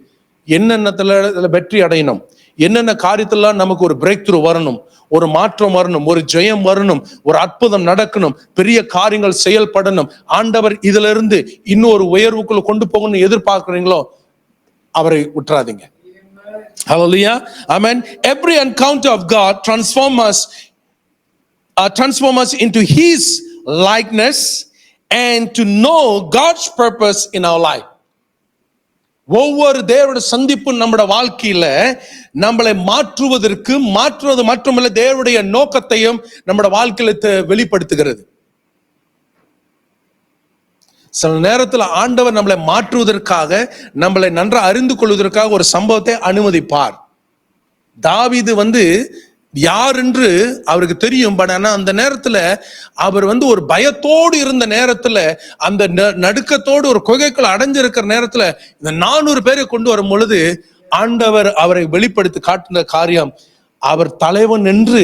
என்னென்னத்துல வெற்றி அடையணும், என்னென்ன காரியத்திலாம் நமக்கு ஒரு பிரேக் த்ரூ வரணும், ஒரு மாற்றம் வரணும், ஒரு ஜெயம் வரணும், ஒரு அற்புதம் நடக்கணும், பெரிய காரியங்கள் செயல்படணும், ஆண்டவர் இதுல இருந்து இன்னொரு உயர்வுக்குள்ள கொண்டு போகணும்னு எதிர்பார்க்கிறீங்களோ அவரை விட்டுறாதீங்க. Hallelujah. Amen. Every encounter of God transform us into His likeness and to know God's purpose in our life. ஒவ்வொரு தேவனுடைய சந்திப்பு நம்முடைய வாழ்க்கையில நம்மளை மாற்றுவது மட்டுமல்ல, தேவனுடைய நோக்கத்தையும் நம்முடைய வாழ்க்கையில வெளிப்படுத்துகிறது. சில நேரத்தில் ஆண்டவர் நம்மளை மாற்றுவதற்காக, நம்மளை நன்றாக அறிந்து கொள்வதற்காக ஒரு சம்பவத்தை அனுமதிப்பார். தாவீது யார் என்று அவருக்கு தெரியும். பட் ஆனா அந்த நேரத்துல அவர் ஒரு பயத்தோடு இருந்த நேரத்துல, அந்த நடுக்கத்தோடு ஒரு குகைக்குள் அடைஞ்சிருக்கிற நேரத்துல இந்த 400 பேரை கொண்டு வரும் பொழுது ஆண்டவர் அவரை வெளிப்படுத்தி காட்டின காரியம், அவர் தலைவன் என்று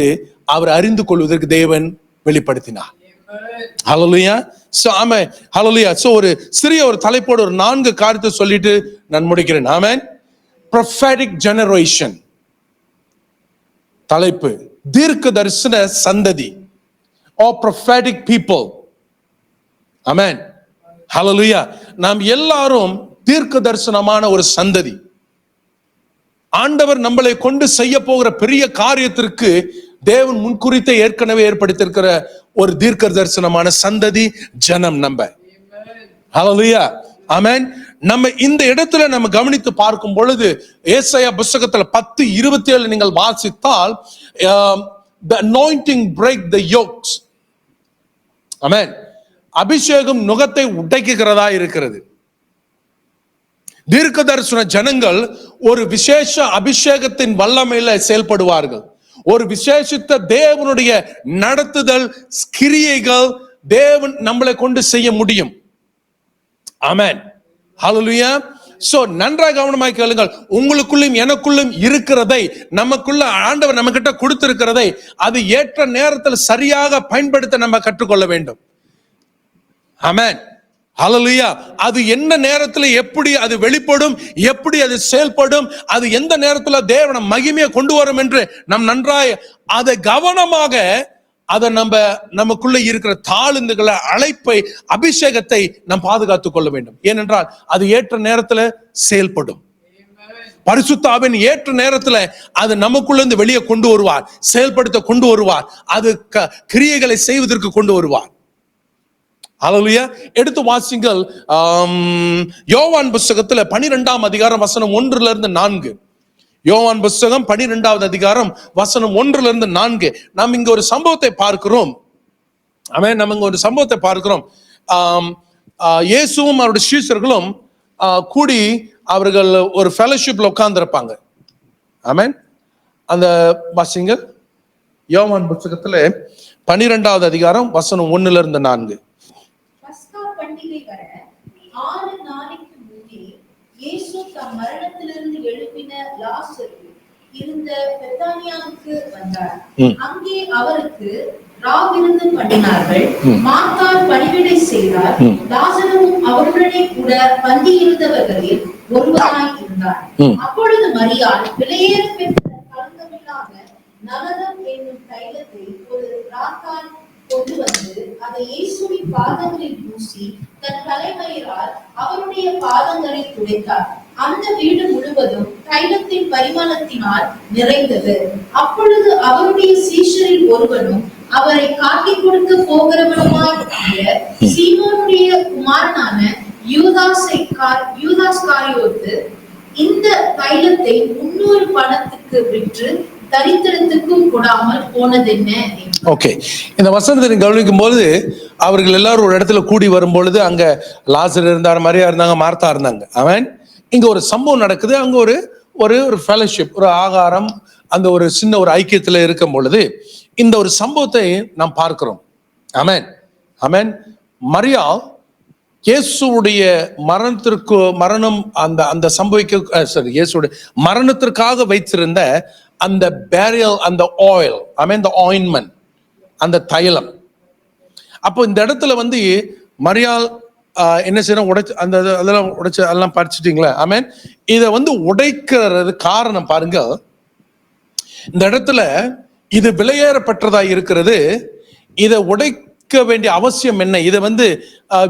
அவர் அறிந்து கொள்வதற்கு தேவன் வெளிப்படுத்தினார். ஹல்லேலூயா. சோ ஆமென். ஹல்லேலூயா. சோ ஒரு சிறிய ஒரு தலைப்போடு ஒரு 4 காரியத்தை சொல்லிட்டு நான் முடிக்கிறேன். ஆமென். prophetic generation. தலைப்பு தீர்க்க தரிசன சந்ததி, or prophetic people. ஆமென். ஹல்லேலூயா. நாம் எல்லாரும் தீர்க்க தரிசனமான ஒரு சந்ததி. ஆண்டவர் நம்மளை கொண்டு செய்ய போகிற பெரிய காரியத்திற்கு தேவன் முன்குறித்தை ஏற்கனவே ஏற்படுத்தியிருக்கிற ஒரு தீர்க்க தரிசனமான சந்ததி ஜனம் நம்ம. ஹல்லேலூயா, ஆமென். நம்ம இந்த இடத்துல நம்ம கவனித்து பார்க்கும் பொழுது ஏசாயா புத்தகத்துல 10:27 நீங்கள் வாசித்தால் the anointing break the yokes. ஆமென். அபிஷேகம் நுகத்தை உடைக்கிறதா இருக்கிறது. தீர்க்க தரிசன ஜனங்கள் ஒரு விசேஷ அபிஷேகத்தின் வல்லமையில செயல்படுவார்கள். ஒரு விசேஷித்த தேவனுடைய நடத்துதல் கிரியைகள் தேவன் நம்மளை கொண்டு செய்ய முடியும். ஆமென், ஹல்லேலூயா. சோ நன்றாக கவனமாய் கேளுங்கள். உங்களுக்குள்ளும் எனக்குள்ளும் இருக்கிறதை, நமக்குள்ள ஆண்டவர் நம்ம கிட்ட கொடுத்திருக்கிறதை அது ஏற்ற நேரத்தில் சரியாக பயன்படுத்த நம்ம கற்றுக்கொள்ள வேண்டும். ஆமென், ஹல்லேலூயா. அது என்ன நேரத்துல எப்படி அது வெளிப்படும், எப்படி அது செயல்படும், அது எந்த நேரத்துல தேவன மகிமையை கொண்டு வரும் என்று நம் நன்றாய் அதை கவனமாக அதை நமக்குள்ள இருக்கிற தாளுந்துகளை, அழைப்பை, அபிஷேகத்தை நாம் பாதுகாத்துக் கொள்ள வேண்டும். ஏனென்றால் அது ஏற்ற நேரத்துல செயல்படும். பரிசுத்த ஆவியின் ஏற்ற நேரத்துல அது நமக்குள்ள இருந்து வெளியே கொண்டு வருவார், செயல்படுத்த கொண்டு வருவார், அது கிரியைகளை செய்வதற்கு கொண்டு வருவார். ஹல்லேலூயா. எடுத்து வாசிங்கள் யோவான் புத்தகத்துல 12ஆம் அதிகாரம் வசனம் 1-4. யோவான் புத்தகம் 12வது அதிகாரம் வசனம் 1-4. நாம் இங்க ஒரு சம்பவத்தை பார்க்கிறோம். ஆமென். நம்ம இங்க ஒரு சம்பவத்தை பார்க்கிறோம். இயேசுவும் அவருடைய சீஷர்களும் கூடி அவர்கள் ஒரு ஃபெலோஷிப்ல உட்கார்ந்து இருப்பாங்க. ஆமென். அந்த வாசிங்கள் யோவான் புத்தகத்துல 12வது அதிகாரம் வசனம் 1-4. பண்டிகை வர 6 நாளைக்கு முன்னே இயேசு தம் மரணத்திலிருந்து எழுப்பின லாசரு இருந்த பெத்தானியாவுக்கு வந்தார். அங்கே அவருக்கு ராவிருந்து பண்ணினார்கள். மார்த்தாள் பணிவிடை செய்தார். லாசருவும் அவருடனே கூட பந்தி இருந்தவர்களில் ஒருவராய் இருந்தார். அப்பொழுது மரியாள் விலையேற பெற்ற களங்கமில்லாத நலதம் என்னும் தைலத்தை ஒரு ராத்தாள் கொண்டு வந்து அதை இயேசுவின் பாதங்களில் பூசி தன் தலைமயிரால் அவருடைய பாதங்களை துடைத்தார். அந்த வீடு முழுவதும் தைலத்தின் பரிமளத்தினால் நிறைந்தது. அப்பொழுது அவருடைய சீஷரில் ஒருவனும் அவரை காட்டிக் கொடுக்க போகிறவனுமாய் சீமோனுடைய குமாரனான யூதாஸ் காரியோத்து இந்த தைலத்தை 300 பணத்துக்கு விற்று தரித்திரத்துக்கும் கொடாமல் போனதென்ன. ஓகே, இந்த வசனத்தை கவனிக்கும் போது அவர்கள் எல்லாரும் ஒரு இடத்துல கூடி வரும் பொழுது அங்க லாசர் இருந்தார், மரியா இருந்தாங்க, மார்த்தா இருந்தாங்க. அவன் இங்க ஒரு சம்பவம் நடக்குது. அங்க ஒரு ஒரு ஃபெலோஷிப், ஒரு ஆகாரம், அந்த ஒரு சின்ன ஒரு ஐக்கியத்துல இருக்கும் பொழுது இந்த ஒரு சம்பவத்தை நாம் பார்க்கிறோம். ஆமென், ஆமென். மரியா இயேசுடைய மரணம் அந்த சம்பவிக்க இயேசுடைய மரணத்திற்காக வைத்திருந்த அந்த பேரியல், அந்த ஆயில், ஆமென், the ointment, அந்த தைலம். அப்போ இந்த இடத்துல மரியாள் என்ன செய்யணும், உடைச்சு அந்த அதெல்லாம் உடைச்சு அதெல்லாம் பறிச்சிட்டீங்களா? ஆமென். இதை உடைக்கிறது காரணம் பாருங்க. இந்த இடத்துல இது விலையேறப்பட்டதா இருக்கிறது. இதை உடைக்க வேண்டிய அவசியம் என்ன? இதை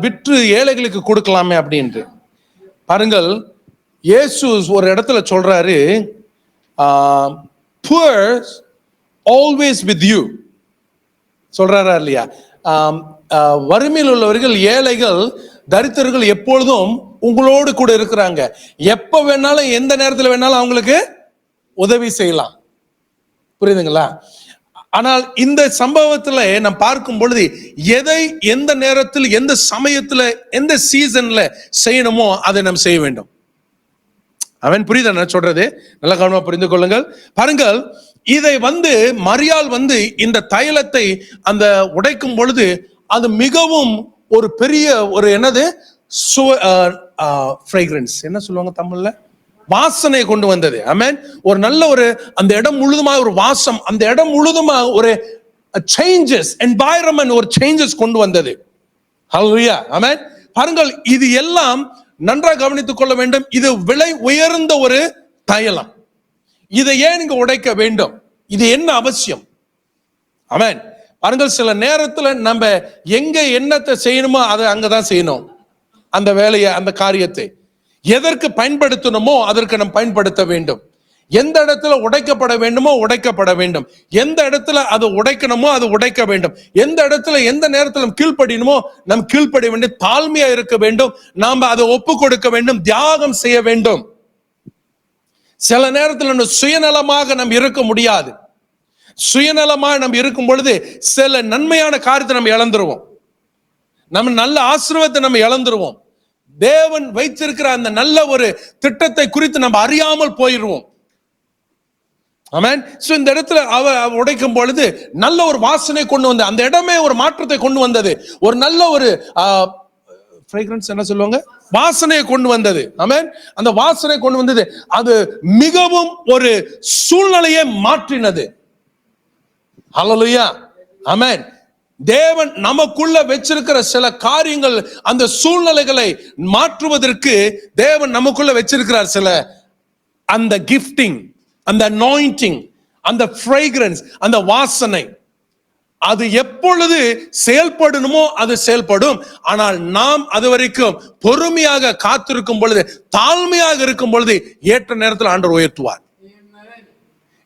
விற்று ஏழைகளுக்கு கொடுக்கலாமே அப்படின்ட்டு பாருங்கள். இயேசு ஒரு இடத்துல சொல்றாரு, poor always with you சொல்றாரா இல்லையா? வறுமையில் உள்ளவர்கள், ஏழைகள், தரித்திரர்கள் எப்பொழுதும் உங்களோடு கூட இருக்கிறாங்க. எப்ப வேணாலும் எந்த நேரத்தில் வேணாலும் அவங்களுக்கு உதவி செய்யலாம். புரியுதுங்களா? ஆனால் இந்த சம்பவத்துல நாம் பார்க்கும் பொழுது எதை எந்த நேரத்தில், எந்த சமயத்துல, எந்த சீசன்ல செய்யணுமோ அதை நாம் செய்ய வேண்டும். அவன் புரியுதா நான் சொல்றது? நல்ல கவனமா புரிந்து கொள்ளுங்கள். பாருங்கள், இதை மரியாள் இந்த தைலத்தை அந்த உடைக்கும் பொழுது அது மிகவும் ஒரு பெரிய ஒரு என்னது ஃப்ரேக்ரன்ஸ், என்ன சொல்லுவாங்க தமிழ்ல, வாசனை கொண்டு வந்தது. ஆமென். ஒரு நல்ல ஒரு அந்த இடம் முழுதுமா ஒரு வாசம், அந்த இடம் முழுதுமா ஒரு சேஞ்சஸ், என்வாயரன்மெண்ட், ஒரு சேஞ்சஸ் கொண்டு வந்தது. ஹல்லேலூயா, ஆமென். பாருங்கள், இது எல்லாம் நன்றாக கவனித்துக் கொள்ள வேண்டும். இது விலை உயர்ந்த ஒரு தைலம். இதை ஏன் இங்க உடைக்க வேண்டும்? இது என்ன அவசியம்? ஆமென். பாருங்கள், சில நேரத்துல நம்ம எங்க என்னத்தை செய்யணுமோ அதை அங்கதான் செய்யணும், அந்த வேலையை, அந்த காரியத்தை. எதற்கு பயன்படுத்தணுமோ அதற்கு நாம் பயன்படுத்த வேண்டும். எந்த இடத்துல உடைக்கப்பட வேண்டுமோ உடைக்கப்பட வேண்டும். எந்த இடத்துல அது உடைக்கணுமோ அது உடைக்க வேண்டும். எந்த இடத்துல எந்த நேரத்தில் நாம் கீழ்ப்படியணுமோ நாம் கீழ்ப்படிய வேண்டும். தாழ்மையா இருக்க வேண்டும். நாம் அதை ஒப்பு கொடுக்க வேண்டும். தியாகம் செய்ய வேண்டும். சில நேரத்தில் நம்ம சுயநலமாக நாம் இருக்க முடியாது. சுயநலமாக நாம் இருக்கும் பொழுது சில நன்மையான காரியத்தை நம்ம இழந்துருவோம். நம்ம நல்ல ஆசீர்வாதத்தை நம்ம இழந்துருவோம். தேவன் வைத்திருக்கிற அந்த நல்ல ஒரு திட்டத்தை குறித்து நம்ம அறியாமல் போயிடுவோம். ஆமென். சோ இந்த இடத்துல அவர் உடைக்கும் பொழுது நல்ல ஒரு வாசனை கொண்டு வந்தது. அந்த இடமே ஒரு மாற்றத்தை கொண்டு வந்தது. ஒரு நல்ல ஒரு ஃப்ரேக்ரன்ஸ் என்ன சொல்லுவாங்க, வாசனையை கொண்டு வந்தது. ஆமென். அந்த வாசனை கொண்டு வந்தது. அது மிகவும் ஒரு சூழ்நிலையை மாற்றினது. ஹல்லேலூயா. ஆமென். தேவன் நமக்குள்ள வச்சிருக்கிற சில காரியங்கள், அந்த சூழ்நிலைகளை மாற்றுவதற்கு தேவன் நமக்குள்ள வச்சிருக்கிறார் சில அந்த கிஃப்டிங், அந்த அனாயிண்டிங், அந்த ஃப்ரேக்ரன்ஸ், அந்த வாசனை. அது எப்பொழுது செயல்படணுமோ அது செயல்படும். ஆனால் நாம் அது வரைக்கும் பொறுமையாக காத்திருக்கும் பொழுது, தாழ்மையாக இருக்கும் பொழுது ஏற்ற நேரத்தில் ஆண்டவர் உயர்த்துவார்.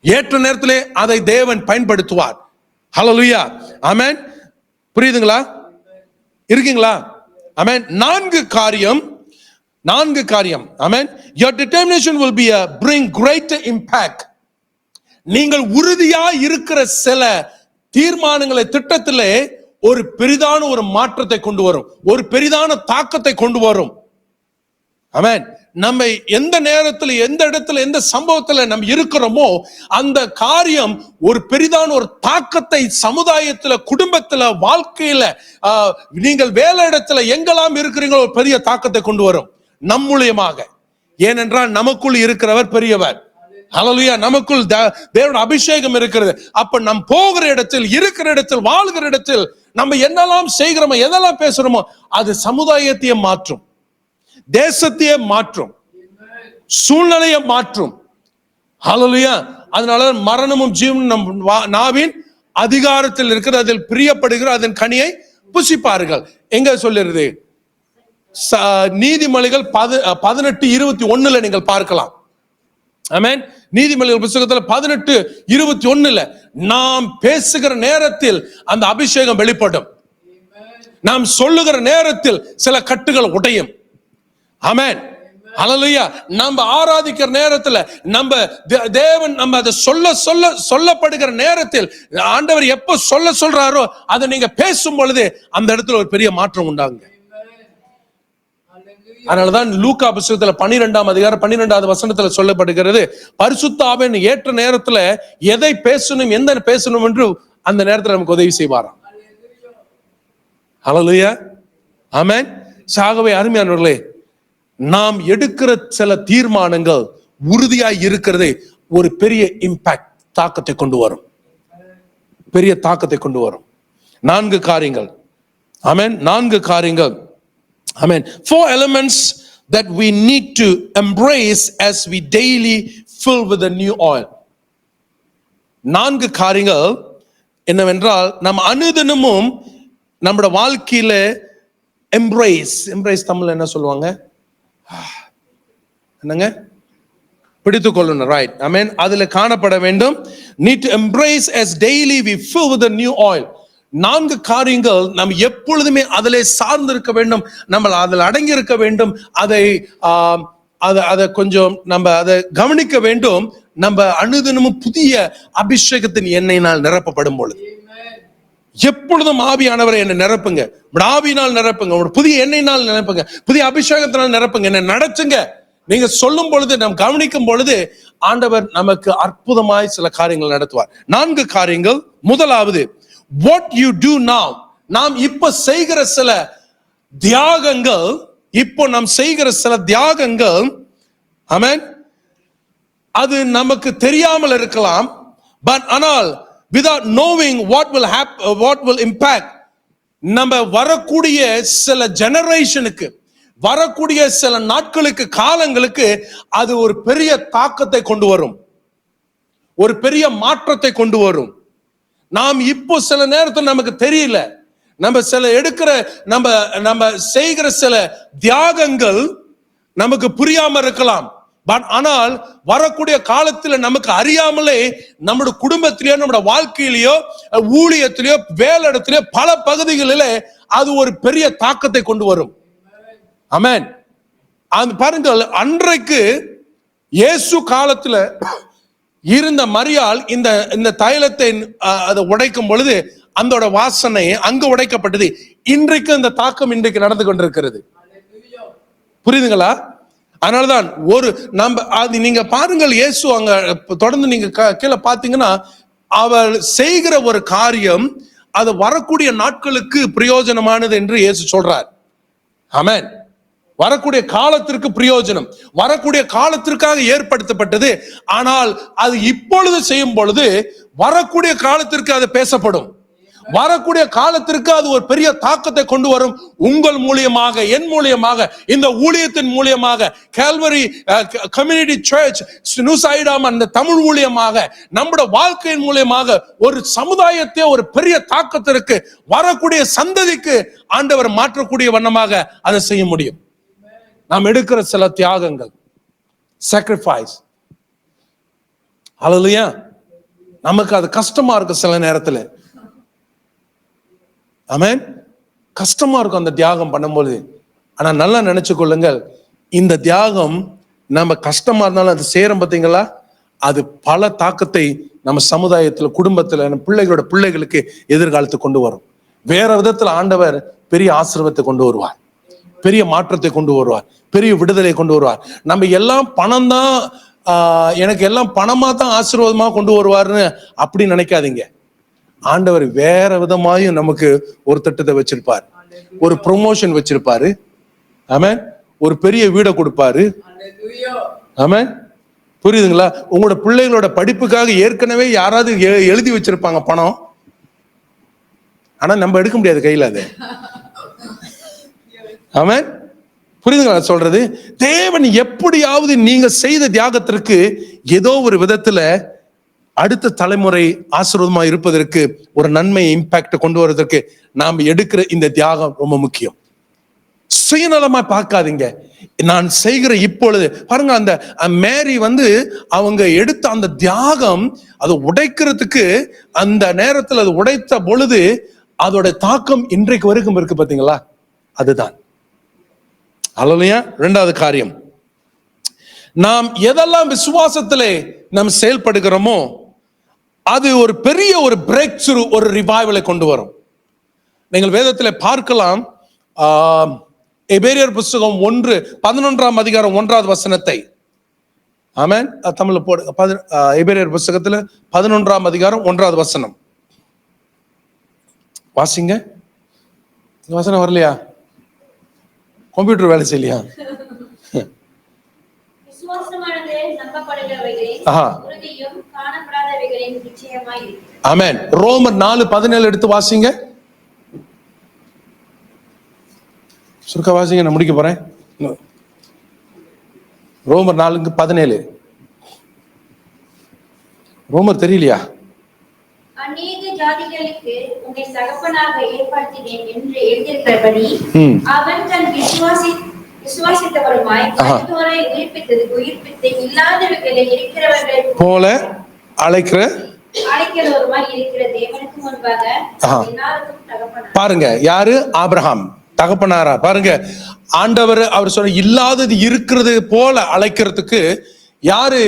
ஏற்ற நேரத்திலே அதை தேவன் பயன்படுத்துவார். ஹல்லேலூயா. ஆமென். புரியுதுங்களா? இருக்கீங்களா? ஆமென். நான்கு காரியம். ஆமென். Your determination will be a bring greater impact. நீங்கள் உறுதியா இருக்கிற சில தீர்மானங்களை, திட்டத்திலே ஒரு பெரிதான ஒரு மாற்றத்தை கொண்டு வரும். ஒரு பெரிதான தாக்கத்தை கொண்டு வரும். ஆமென். நம்ம எந்த நேரத்தில், எந்த இடத்துல, எந்த சம்பவத்துல நம்ம இருக்கிறோமோ அந்த காரியம் ஒரு பெரிதான ஒரு தாக்கத்தை சமுதாயத்துல, குடும்பத்துல, வாழ்க்கையில, நீங்கள் வேலை இடத்துல எங்கெல்லாம் இருக்கிறீங்களோ ஒரு பெரிய தாக்கத்தை கொண்டு வரும் நம் மூலியமாக. ஏனென்றால் நமக்குள் இருக்கிறவர் பெரியவர். ஹல்லேலூயா. நமக்குள் தேவனுடைய அபிஷேகம் இருக்கிறது. அப்ப நம் போகிற இடத்தில், இருக்கிற இடத்தில், வாழ்கிற இடத்தில் நம்ம என்னெல்லாம் செய்கிறோமோ, எதெல்லாம் பேசுறோமோ அது சமுதாயத்தையே மாற்றும், தேசத்தையே மாற்றும், சூழ்நிலையை மாற்றும். ஹல்லேலூயா. அதனால மரணமும் ஜீவனும் நம் நாவின் அதிகாரத்தில் இருக்கிறது. அதில் பிரியப்படுகிற அதன் கனியை புசிப்பார்கள். எங்க சொல்லுறது? நீதிமொழிகள் 18:21 நீங்கள் பார்க்கலாம். ஆமென். நீதிமொழிகள் புத்தகத்தில் 18:21 நாம் பேசுகிற நேரத்தில் அந்த அபிஷேகம் வெளிப்படும். நாம் சொல்லுகிற நேரத்தில் சில கட்டுகள் உடையும். ஆமென். ஹல்லேலூயா. நம்ம ஆராதிக்கிற நேரத்தில், நம்ம தேவன் நம்ம அதை சொல்லப்படுகிற நேரத்தில், ஆண்டவர் எப்ப சொல்றாரோ அதை நீங்க பேசும் பொழுது அந்த இடத்துல ஒரு பெரிய மாற்றம் உண்டாகுங்க. அதனாலதான் லூக்கா புத்தகத்துல 12ஆம் அதிகாரம் 12வது வசனத்துல சொல்லப்படுகிறது, பரிசுத்த ஆவியானவர் ஏற்ற நேரத்துல எதை பேசணும், எந்த பேசணும் என்று அந்த நேரத்துல நமக்கு உதவி செய்வாராம். ஹல்லேலூயா. ஆமென். ஆகவே அருமையானவர்களே, நாம் எடுக்கிற சில தீர்மானங்கள் உறுதியாய் இருக்கிறது ஒரு பெரிய இம்பாக்ட், தாக்கத்தை கொண்டு வரும். பெரிய தாக்கத்தை கொண்டு வரும். 4 காரியங்கள். ஆமென். 4 காரியங்கள். Amen. 4 elements that we need to embrace as we daily fill with the new oil. 4 காரியங்கள் என்னவென்றால் நம் அனுதினமும் நம்முடைய வாழ்க்கையில எம்ப்ரேஸ் தமிழ்ல என்ன சொல்லுவாங்க? என்னங்க? பிடித்துக் கொள்ளணும். ரைட். ஆமென். அதுல காணப்பட வேண்டும். Need to embrace as daily we fill with the new oil. 4 காரியங்கள் நாம் எப்பொழுதுமே அதிலே சார்ந்து இருக்க வேண்டும். நம்ம அதில் அடங்கி இருக்க வேண்டும். அதை கொஞ்சம் நம்ம அதை கவனிக்க வேண்டும். நம்ம அனுதினமும் புதிய அபிஷேகத்தின் எண்ணெயினால் நிரப்பப்படும் பொழுது, எப்பொழுதும் ஆவியானவரை என்னை நிரப்புங்க, ஆவியினால் நிரப்புங்க, புதிய எண்ணெயினால் நிரப்புங்க, புதிய அபிஷேகத்தினால் நிரப்புங்க, என்னை நடத்துங்க. நீங்க சொல்லும் பொழுது, நாம் கவனிக்கும் பொழுது ஆண்டவர் நமக்கு அற்புதமாய் சில காரியங்கள் நடத்துவார். 4 காரியங்கள். முதலாவது, what you do now. நாம் இப்ப செய்கிற சில தியாகங்கள், ஆமென், அது நமக்கு தெரியாமல் இருக்கலாம். பட் ஆனால் without knowing what will impact, நம்ம வரக்கூடிய சில ஜெனரேஷனுக்கு, வரக்கூடிய சில நாட்களுக்கு, காலங்களுக்கு அது ஒரு பெரிய தாக்கத்தை கொண்டு வரும், ஒரு பெரிய மாற்றத்தை கொண்டு வரும். நாம் இப்போ சில நேரத்தில் நமக்கு தெரியல, நம்ம சில எடுக்கிற நம்ம செய்கிற சில தியாகங்கள் நமக்கு புரியாம இருக்கலாம். பட் ஆனால் வரக்கூடிய காலத்துல நமக்கு அறியாமலே நம்முடைய குடும்பத்திலேயோ நம்முடைய வாழ்க்கையிலேயோ ஊழியத்திலேயோ வேலை இடத்திலேயோ பல பகுதிகளிலே அது ஒரு பெரிய தாக்கத்தை கொண்டு வரும். ஆமென். பாருங்கள், அன்றைக்கு இயேசு காலத்துல இருந்த மரியாள் இந்த தைலத்தை அதை உடைக்கும் பொழுது அந்த வாசனை அங்கு உடைக்கப்பட்டது. இன்றைக்கு அந்த தாக்கம் இன்றைக்கு நடந்து கொண்டிருக்கிறது. புரியுதுங்களா? அதனாலதான் நீங்க பாருங்கள், இயேசு அங்க தொடர்ந்து நீங்க கீழே பாத்தீங்கன்னா அவர் செய்கிற ஒரு காரியம் அது வரக்கூடிய நாட்களுக்கு பிரயோஜனமானது என்று இயேசு சொல்றார். ஆமென். வரக்கூடிய காலத்திற்கு பிரயோஜனம், வரக்கூடிய காலத்திற்காக ஏற்படுத்தப்பட்டது. ஆனால் அது இப்பொழுது செய்யும் பொழுது வரக்கூடிய காலத்திற்கு அது பேசப்படும். வரக்கூடிய காலத்திற்கு அது ஒரு பெரிய தாக்கத்தை கொண்டு வரும். உங்கள் மூலியமாக, என் மூலியமாக, இந்த ஊழியத்தின் மூலியமாக, கால்வரி கம்யூனிட்டி சர்ச் நியூசைடாம் அந்த தமிழ் மூலியமாக, நம்முடைய வாழ்க்கையின் மூலியமாக ஒரு சமுதாயத்தை ஒரு பெரிய தாக்கத்திற்கு வரக்கூடிய சந்ததிக்கு ஆண்டவர் மாற்றக்கூடிய வண்ணமாக அதை செய்ய முடியும். நாம் எடுக்கிற சில தியாகங்கள், sacrifice, ஹல்லேலூயா. நமக்கு அது கஷ்டமா இருக்கு சில நேரத்துல. ஆமென். கஷ்டமா இருக்கும் அந்த தியாகம் பண்ணும்போது. ஆனா நல்லா நினைச்சு கொள்ளுங்கள், இந்த தியாகம் நம்ம கஷ்டமா இருந்தாலும் அது சேரும் பார்த்தீங்களா, அது பல தாக்கத்தை நம்ம சமுதாயத்துல, குடும்பத்துல, நம்ம பிள்ளைகளுக்கு எதிர்காலத்துக்கு கொண்டு வரும். வேற விதத்துல ஆண்டவர் பெரிய ஆசீர்வாதத்தை கொண்டு வருவார், பெரிய மாற்றத்தை கொண்டு வருவார், பெரிய விடுதலை கொண்டு வருவார். நம்ம எல்லாம் பணம் தான், எனக்கு எல்லாம் பணமா தான் ஆசீர்வாதமா கொண்டு வருவார்னு அப்படி நினைக்காதீங்க. ஆண்டவர் வேற விதமாயும் நமக்கு ஒரு திட்டத்தை வச்சிருப்பார், ஒரு ப்ரொமோஷன் வச்சிருப்பாரு. ஆமென். ஒரு பெரிய வீடை கொடுப்பாரு. ஆமென். புரியுதுங்களா? உங்களோட பிள்ளைகளோட படிப்புக்காக ஏற்கனவே யாராவது எழுதி வச்சிருப்பாங்க பணம். ஆனா நம்ம எடுக்க முடியாது கையில அது. ஆமென். புரியுதுங்களா சொல்றது? தேவன் எப்படியாவது நீங்க செய்த தியாகத்திற்கு ஏதோ ஒரு விதத்துல அடுத்த தலைமுறை ஆசீர்வாதமா இருப்பதற்கு, ஒரு நன்மை இம்பாக்ட் கொண்டு வருவதற்கு நாம் எடுக்கிற இந்த தியாகம் ரொம்ப முக்கியம். சுயநலமா பார்க்காதீங்க. நான் செய்கிற இப்பொழுது பாருங்க, அந்த மேரி அவங்க எடுத்த அந்த தியாகம், அதை உடைக்கிறதுக்கு அந்த நேரத்தில் அது உடைத்த பொழுது அதோட தாக்கம் இன்றைக்கு வரைக்கும் இருக்கு. பாத்தீங்களா? அதுதான் ஹல்லேலூயா. இரண்டாவது காரியம், நாம் எதெல்லாம் விசுவாசத்திலே நாம் செயல்படுகிறோமோ அது ஒரு பெரிய ஒரு பிரேக் த்ரூ, ஒரு ரிவைவலை கொண்டு வரும். நீங்கள் வேதத்தில் பார்க்கலாம். எபிரேயர் புத்தகம் 11ஆம் அதிகாரம் 1வது வசனத்தை. ஆமென். தமிழ்ல போடு. எபிரேயர் புத்தகத்துல 11ஆம் அதிகாரம் 1வது வசனம் வாசிங்க. வசனம் வரலையா? கம்ப்யூட்டர் வேலை செய்யலையா? ஆமென். ரோமர் 4:17 எடுத்து வாசிங்க. சுருக்க வாசிங்க, நான் முடிக்க போறேன். ரோமர் 4:17. ரோமர் தெரியலையா? அநேக ஜாதிகளுக்கு உன்னை தகப்பனாக ஏற்படுத்தினேன் என்று எழுதியிருக்கிறபடி அவன் தன் விசுவாசித்தவருமாய் மரித்தோரை உயிர்ப்பித்து இல்லாதவர்களை இருக்கிறவர்கள் போல அழைக்கிறவருமாய் இருக்கிற தேவனுக்கு முன்பாக எல்லாருக்கும் தகப்பனார். பாருங்க, யாரு? ஆபிரகாம் தகப்பனாரா? பாருங்க, ஆண்டவர் அவர் சொன்ன இல்லாதது இருக்கிறது போல அழைக்கிறதுக்கு யாரு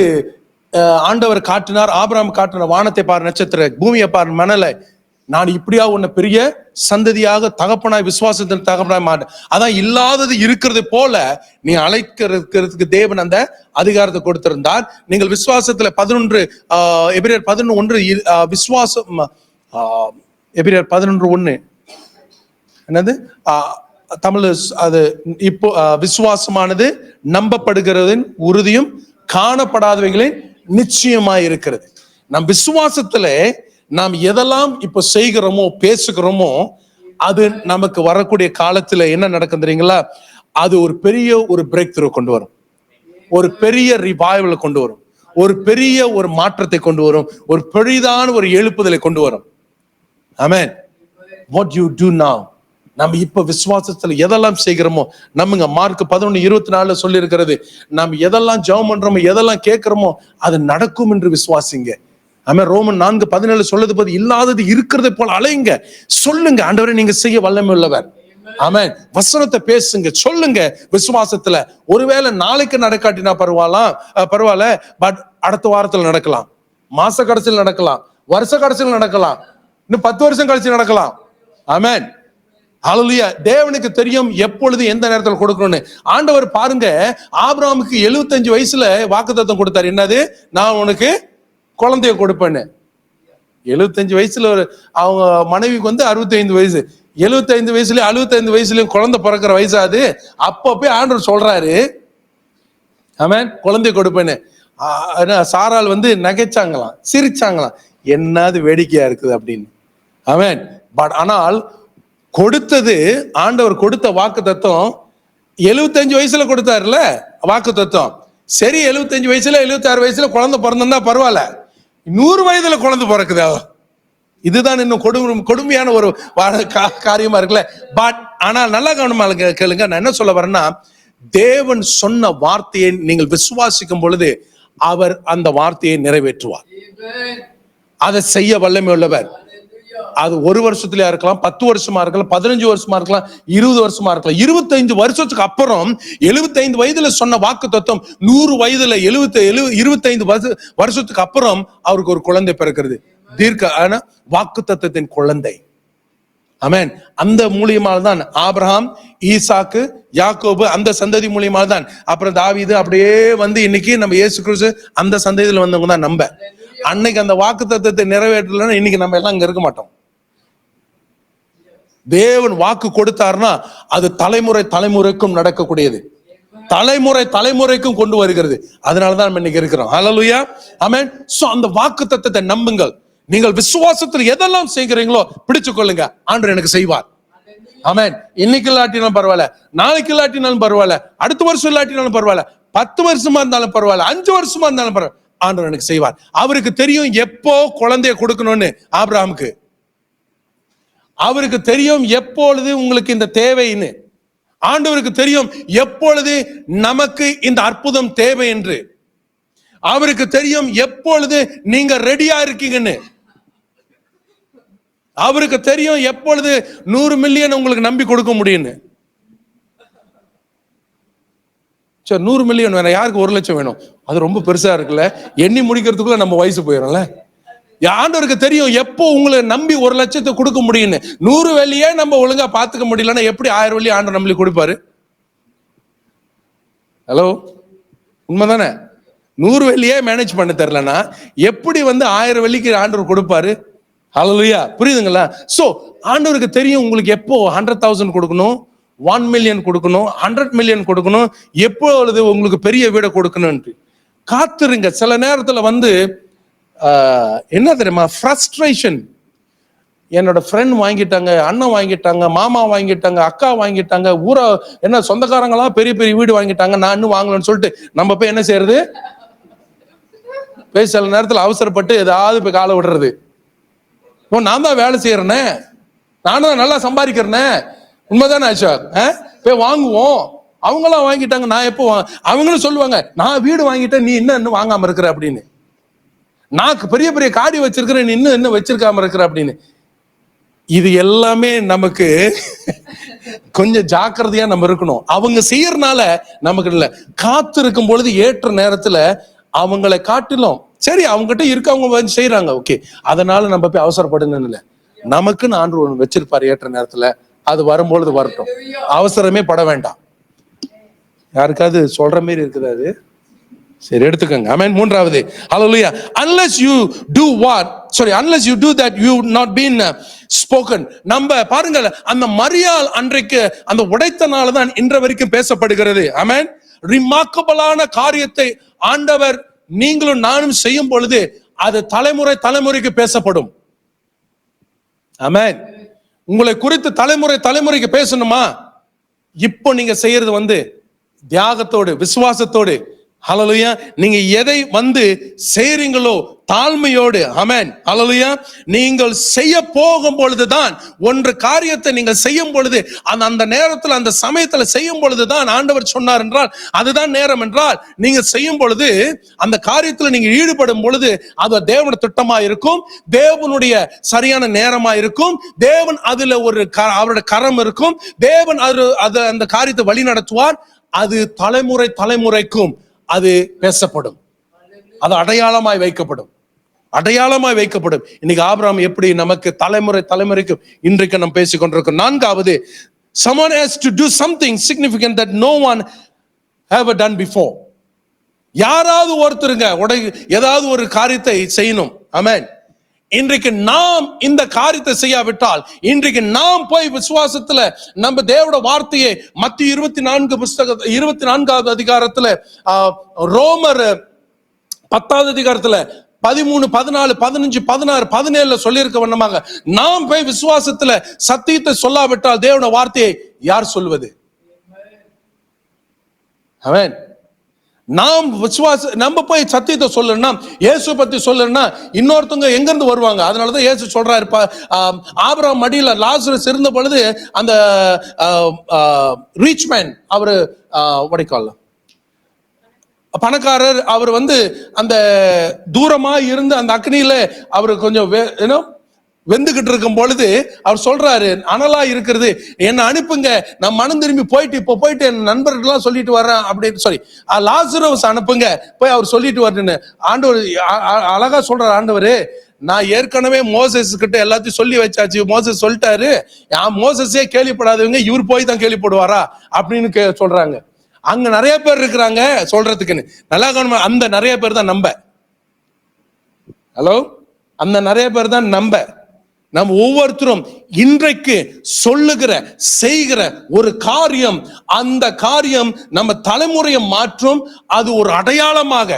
ஆண்டவர் காட்டினார்? ஆபிரகாம் காட்டின வானத்தை பாரு, நட்சத்திர, பூமியை பாரு, மணலை, நான் இப்படியா உன்னை பெரிய சந்ததியாக தகப்பனாய் விசுவாசத்தின் தகப்பனாய் மாட்டேன். அதான் இல்லாதது இருக்கிறது போல நீ அழைக்கிறதுக்கு தேவன் அந்த அதிகாரத்தை கொடுத்திருந்தார். நீங்கள் விசுவாசத்துல 11 எபிரேயர் 11:1 விசுவாசம், எபிரேயர் 11:1 என்னது தமிழ் அது இப்போ விசுவாசமானது நம்பப்படுகிறதின் உறுதியும் காணப்படாதவைகளின் நிச்சயமாய் இருக்கிறது. நம் விசுவாசத்துல நாம் எதெல்லாம் இப்ப செய்கிறோமோ பேசுகிறோமோ அது நமக்கு வரக்கூடிய காலத்துல என்ன நடக்கும் தெரியுங்களா? அது ஒரு பெரிய ஒரு பிரேக் த்ரூ கொண்டு வரும், ஒரு பெரிய ரிவைவலை கொண்டு வரும், ஒரு பெரிய ஒரு மாற்றத்தை கொண்டு வரும், ஒரு பெரிதான ஒரு எழுப்புதலை கொண்டு வரும். ஆமென். What you do now நம்ம இப்ப விசுவாசத்துல எதெல்லாம் செய்கிறோமோ, நம்மங்க மார்க் 11:24 சொல்லி இருக்கிறது, நம்ம எதெல்லாம் ஜெபம் பண்றோமோ, எதெல்லாம் கேட்கிறோமோ அது நடக்கும் என்று விசுவாசிங்க. ஆமென். ரோமன் 4:17 சொல்லுது போது, இல்லாதது இருக்கிறதை போல அலையுங்க, சொல்லுங்க ஆண்டவரே நீங்க செய்ய வல்லமை உள்ளவர். ஆமென். வசனத்தை பேசுங்க, சொல்லுங்க விசுவாசத்துல. ஒருவேளை நாளைக்கு நடக்காட்டினா பரவாயில்ல, பட் அடுத்த வாரத்துல நடக்கலாம், மாச கடைசியில் நடக்கலாம், வருஷ கடைசியில் நடக்கலாம், இன்னும் 10 வருஷம் கழிச்சு நடக்கலாம். ஆமென். ஹல்லேலூயா. தேவனுக்கு தெரியும் எப்பொழுது எந்த நேரத்தில் கொடுக்கணும்னு. ஆண்டவர் பாருங்க, ஆபிரகாமுக்கு 75 வயசுல வாக்குத்தத்தம் கொடுத்தாரு. என்னது? நான் உனக்கு குழந்தைய கொடுப்பேன்னு. 75 வயசுல அவங்க மனைவிக்கு 65 வயசு. 75 வயசுலயும் 65 வயசுலயும் குழந்தை பிறக்கிற வயசாது. அப்ப ஆண்டவர் சொல்றாரு, ஆமென், குழந்தைய கொடுப்பேன்னு. சாராள் நகைச்சாங்களாம், சிரிச்சாங்களாம், என்னது வேடிக்கையா இருக்குது அப்படின்னு. ஆமென். பட் ஆனால் கொடுத்தது, ஆண்டவர் கொடுத்த வாக்கு தத்துவம் 75 வயசுல கொடுத்தாருல வாக்கு தத்துவம். சரி, 75 வயசுல 76 வயசுல குழந்தை பிறந்தா பரவாயில்ல, 100 வயதுல குழந்தை பிறக்குதா? இதுதான் இன்னும் கொடுமையான ஒரு காரியமா இருக்குல்ல. பட் ஆனால் நல்லா கவனமா கேளுங்க, நான் என்ன சொல்ல வரேன்னா, தேவன் சொன்ன வார்த்தையை நீங்கள் விசுவாசிக்கும் பொழுது அவர் அந்த வார்த்தையை நிறைவேற்றுவார். அதை செய்ய வல்லமை உள்ளவர். அது 1 வருஷத்துலயா இருக்கலாம், 10 வருஷமா இருக்கலாம், 15 வருஷமா இருக்கலாம், 20 வருஷமா இருக்கலாம். 25 வருஷத்துக்கு அப்புறம் 75 வயதுல சொன்ன வாக்கு தத்துவம் 100 வயதுல 25 வருஷத்துக்கு அப்புறம் அவருக்கு ஒரு குழந்தை பிறக்கிறது. தீர்க்க வாக்கு தத்துவத்தின் குழந்தை. ஆமென். அந்த மூலியமாக தான் ஆபிரகாம், ஈசாக்கு, யாக்கோபு, அந்த சந்ததி மூலியமாக தான் அப்புறம் தாவீது, அப்படியே இன்னைக்கு நம்ம இயேசு கிறிஸ்து அந்த சந்ததியில வந்தவங்க தான் நம்ம. அன்னைக்கு அந்த வாக்கு தத்துவத்தை நிறைவேற்றலன்னா இன்னைக்கு நம்ம எல்லாம் இங்க இருக்க மாட்டோம். தேவன் வாக்கு கொடுத்தாருன்னா அது தலைமுறை தலைமுறைக்கும் நடக்கக்கூடியது, தலைமுறை தலைமுறைக்கும் கொண்டு வருகிறது. அதனாலதான் நம்ம இன்னைக்கு இருக்கிறோம். ஹல்லேலூயா. ஆமென். சோ அந்த வாக்கு தத்துவத்தை நம்புங்கள். நீங்கள் விசுவாசத்தில் எதெல்லாம் செய்கிறீங்களோ பிடிச்சு கொள்ளுங்க, ஆண்டவர் எனக்கு செய்வார். ஆமென். இன்னைக்கு இல்லாட்டினாலும் பரவாயில்ல, நாளைக்கு இல்லாட்டினாலும் பரவாயில்ல, அடுத்த வருஷம் இல்லாட்டினாலும் பரவாயில்ல, 10 வருஷமா இருந்தாலும் பரவாயில்ல, 5 வருஷமா இருந்தாலும் பரவாயில்ல, ஆண்டவர் எனக்கு செய்வார். அவருக்கு தெரியும் எப்போ குழந்தைய கொடுக்கணும்னு. ஆபிரகாமுக்கு அவருக்கு தெரியும் எப்பொழுது உங்களுக்கு இந்த தேவைன்னு. ஆண்டவருக்கு தெரியும் எப்பொழுது நமக்கு இந்த அற்புதம் தேவை என்று. அவருக்கு தெரியும் எப்பொழுது நீங்க ரெடியா இருக்கீங்கன்னு. அவருக்கு தெரியும் எப்பொழுது 100 மில்லியன் உங்களுக்கு நம்பி கொடுக்க முடியும்னு. சரி, 100 மில்லியன் வேணும், யாருக்கு 1 லட்சம் வேணும்? அது ரொம்ப பெருசா இருக்குல்ல, எண்ணி முடிக்கிறதுக்குள்ள நம்ம வயசு போயிடும்ல. ஆண்டவருக்கு தெரியும் எப்போ உங்களை நம்பி 1 லட்சத்தை கொடுக்க முடியும்னு. 100 வெள்ளியே நம்ம ஒழுங்கா பாத்துக்க முடியலன்னா எப்படி 1000 வெள்ளி ஆண்டவர் நம்மளுக்கு கொடுப்பாரு? ஹலோ, உண்மைதானே? 100 வெள்ளியே மேனேஜ் பண்ண தெரியலன்னா எப்படி 1000 வெள்ளிக்கு ஆண்டவர் கொடுப்பாரு? ஹல்லேலூயா. புரியுதுங்களா? சோ ஆண்டவருக்கு தெரியும் உங்களுக்கு எப்போ 100,000 கொடுக்கணும், 1 மில்லியன் கொடுக்கணும், 100 மில்லியன் கொடுக்கணும், எப்பொழுது உங்களுக்கு பெரிய வீடை கொடுக்கணும்னு. காத்துருங்க. சில நேரத்துல என்ன தெரியுமா, ஃப்ரஸ்ட்ரேஷன். என்னோட ஃப்ரெண்ட் வாங்கிட்டாங்க, அண்ணன் வாங்கிட்டாங்க, மாமா வாங்கிட்டாங்க, அக்கா வாங்கிட்டாங்க, ஊரா என்ன சொந்தக்காரங்களாம் பெரிய பெரிய வீடு வாங்கிட்டாங்க, நான் இன்னும் வாங்கலன்னு சொல்லிட்டு நம்ம போய் என்ன செய்யறது? போய் சில நேரத்தில் அவசரப்பட்டு ஏதாவது போய் காலை விடுறது. நான் தான் வேலை செய்யறேனே, நானும் தான் நல்லா சம்பாதிக்கிறேனே, உண்மைதானே ஆச்சா? போய் வாங்குவோம். அவங்களாம் வாங்கிட்டாங்க, நான் எப்போ அவங்களும் சொல்லுவாங்க, நான் வீடு வாங்கிட்டேன், நீ இன்னும் வாங்காம இருக்கிற அப்படின்னு. நான் பெரிய பெரிய காடி வச்சிருக்கிறேன், நீ இன்னும் வச்சிருக்காம இருக்கிற அப்படின்னு. இது எல்லாமே நமக்கு கொஞ்சம் ஜாக்கிரதையா நம்ம இருக்கணும். அவங்க செய்யறதுனால நமக்கு இல்ல, காத்து இருக்கும் பொழுது ஏற்ற நேரத்துல அவங்களை காட்டிலும் சரி, அவங்ககிட்ட இருக்கவங்க செய்யறாங்க, ஓகே, அதனால நம்ம போய் அவசரப்படணும்னு இல்லை. நமக்குன்னு ஆண்டவர் ஒன்று வச்சிருப்பாரு ஏற்ற நேரத்துல, அது வரும்பொழுது வரட்டும், அவசரமே பட வேண்டாம். யாருக்காவது சொல்ற மாதிரி இருக்குது அது? சரி, எடுத்துக்கங்க. ஆமென். 3வது, ஹல்லேலூயா. unless you do that you not been spoken. நம்ம பாருங்க, அந்த மரியாள் அன்றைக்கு அந்த உடைத்தனால தான் இன்று வரைக்கும் பேசப்படுகிறது. ஆமென். ரிமார்க்கபிளான காரியத்தை ஆண்டவர் நீங்களும் நானும் செய்யும் பொழுது அது தலைமுறை தலைமுறைக்கு பேசப்படும். ஆமென். உங்களை குறித்து தலைமுறை தலைமுறைக்கு பேசணுமா? இப்போ நீங்க செய்யறது தியாகத்தோடு, விசுவாசத்தோடு, ஹல்லேலூயா. நீங்க எதை வந்து செய்றீங்களோ தாழ்மையோடு, ஆமென், ஹல்லேலூயா, நீங்கள் செய்ய போகும் பொழுதுதான், ஒன்று காரியத்தை நீங்கள் செய்யும் பொழுது, அந்த நேரத்தில் அந்த சமயத்தில் செய்யும் பொழுதுதான் ஆண்டவர் சொன்னார் என்றால் அதுதான் நேரம் என்றால், நீங்க செய்யும் பொழுது அந்த காரியத்தில் நீங்க ஈடுபடும் பொழுது அது தேவனுடைய திட்டமா இருக்கும், தேவனுடைய சரியான நேரமா இருக்கும், தேவன் அதுல ஒரு அவருடைய கரம் இருக்கும், தேவன் அது அந்த காரியத்தை வழி நடத்துவார். அது தலைமுறைக்கும் அது பேசப்படும், அது அடையாளமாய் வைக்கப்படும், அடையாளமாய் வைக்கப்படும். இன்னைக்கு ஆபிரகாம் எப்படி நமக்கு தலைமுறைக்கு இன்றைக்கு நாம் பேசிக் கொண்டிருக்கிறோம். நான்காவது, someone has to do something significant that no one ever done before. யாராவது ஒருத்தருங்க ஏதாவது ஒரு காரியத்தை செய்யணும். ஆமென். இன்றைக்கு நாம் இந்த காரியத்தை செய்யாவிட்டால், இன்றைக்கு நாம் போய் விசுவாசத்துல நம்ம தேவனுடைய வார்த்தையை மத்திய 24வது அதிகாரத்துல, ரோமர் 10வது அதிகாரத்துல 13, 14, 15, 16, 17 சொல்லி இருக்க வண்ணமாக நாம் போய் விசுவாசத்துல சத்தியத்தை சொல்லாவிட்டால் தேவனுடைய வார்த்தையை யார் சொல்வது? ஆமென். நாம் நம்ம போய் சத்தியத்தை சொல்லணும்னா, இயேசு பத்தி சொல்லணும்னா இன்னொருத்தவங்க எங்க இருந்து வருவாங்க? அதனாலதான் இயேசு சொல்றாரு, ஆபிரகாம் மடியில லாசரஸ் இருந்த பொழுது அந்த ரீச் மேன், அவரு பணக்காரர், அவர் வந்து அந்த தூரமா இருந்து அந்த அக்னியில அவரு கொஞ்சம் வெந்துகிட்டு இருக்கும் பொழுது அவர் சொல்றாரு, அனலா இருக்கிறது, என்ன அனுப்புங்க, நான் மனம் திரும்பி போயிட்டு என் நண்பர்கள்லாம் சொல்லிட்டு வர்றேன் அப்படின்னு சொல்லி லாசரஸ் அனுப்புங்க, போய் அவர் சொல்லிட்டு வரணுன்னு ஆண்டவர் அழகா சொல்றாரு. ஆண்டவர், நான் ஏற்கனவே மோசஸ் கிட்ட எல்லாத்தையும் சொல்லி வச்சாச்சு, மோசஸ் சொல்லிட்டாரு, மோசஸே கேள்விப்படாதவங்க இவர் போய் தான் கேள்விப்படுவாரா அப்படின்னு சொல்றாங்க. அங்க நிறைய பேர் இருக்கிறாங்க சொல்றதுக்குன்னு. நல்லா கவனமா, அந்த நிறைய பேர் தான் நம்ப. ஹலோ, அந்த நிறைய பேர் தான் நம்ப. நம்ம ஒவ்வொருத்தரும் இன்றைக்கு சொல்லுகிற செய்கிற ஒரு காரியம், அந்த காரியம் நம்ம தலைமுறையை மாற்றும். அது ஒரு அடையாளமாக,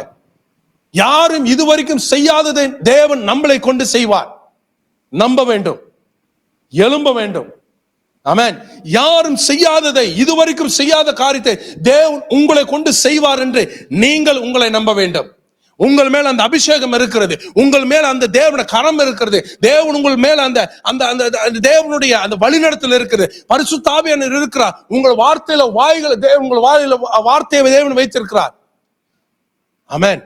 யாரும் இதுவரைக்கும் செய்யாததை தேவன் நம்மளை கொண்டு செய்வார். நம்ப வேண்டும், எழும்ப வேண்டும். ஆமென். யாரும் செய்யாததை, இதுவரைக்கும் செய்யாத காரியத்தை தேவன் உங்களை கொண்டு செய்வார் என்று நீங்கள் உங்களை நம்ப வேண்டும். உங்கள் மேல அந்த அபிஷேகம் இருக்கிறது, உங்கள் மேல அந்த தேவனுடைய கரம் இருக்கிறது, தேவன் உங்கள் மேல அந்த அந்த தேவனுடைய அந்த வழிநடத்தல் இருக்குது, பரிசுத்த ஆவியானவர் இருக்கிறார், உங்கள் வார்த்தையில உங்கள் வாயில வார்த்தையை தேவன் வைத்திருக்கிறார். ஆமென்.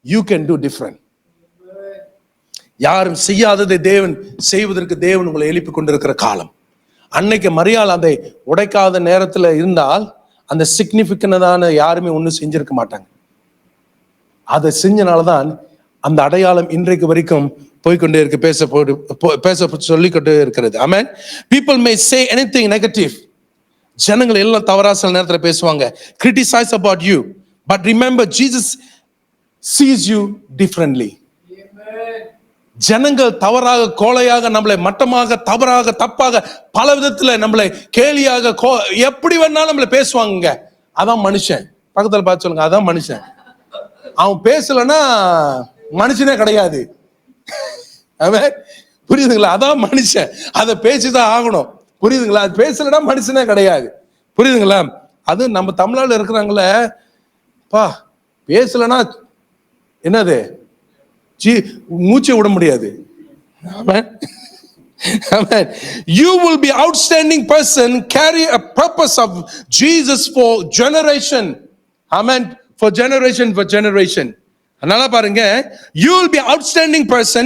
You can do different. யாரும் செய்யாததை தேவன் செய்வதற்கு தேவன் உங்களை எழுப்பிக் கொண்டிருக்கிற காலம். அன்னைக்கு மரியாள் அதை உடைக்காத நேரத்துல இருந்தால் அந்த சிக்னிபிகன்டான யாருமே ஒன்னும் செஞ்சிருக்க மாட்டாங்க. அதை செஞ்சனாலதான் அந்த அடையாளம் இன்றைக்கு வரைக்கும் போய்கொண்டே இருக்கு, பேச சொல்லிக்கொண்டே இருக்கிறது. ஆமென். People may say anything negative. ஜனங்கள் எல்லாம் தவறா சில நேரத்துல பேசுவாங்க, criticize about you, but remember Jesus sees you differently. ஜனங்கள் தவறாக, கோழையாக, நம்மளை மட்டமாக, தவறாக, தப்பாக, பல விதத்துல நம்மளை கேலியாக, எப்படி வேணாலும் நம்மளை பேசுவாங்க. அதான் மனுஷன். பக்கத்துல பார்த்து சொல்லுங்க, அதான் மனுஷன். அவன் பேசலன்னா மனுஷனே கிடையாது. புரியுதுங்களா? அதான் மனுஷன். அதை பேசிதான் ஆகணும். புரியுதுங்களா? அது பேசலன்னா மனுஷனே கிடையாது. புரியுதுங்களா? அது நம்ம தமிழ்நாடு இருக்கிறாங்களே, பேசலன்னா என்னது, மூச்சை விட முடியாது. You will be outstanding person, carry a purpose of Jesus for generation. Amen. For generation. அதனால பாருங்க, you will be outstanding person,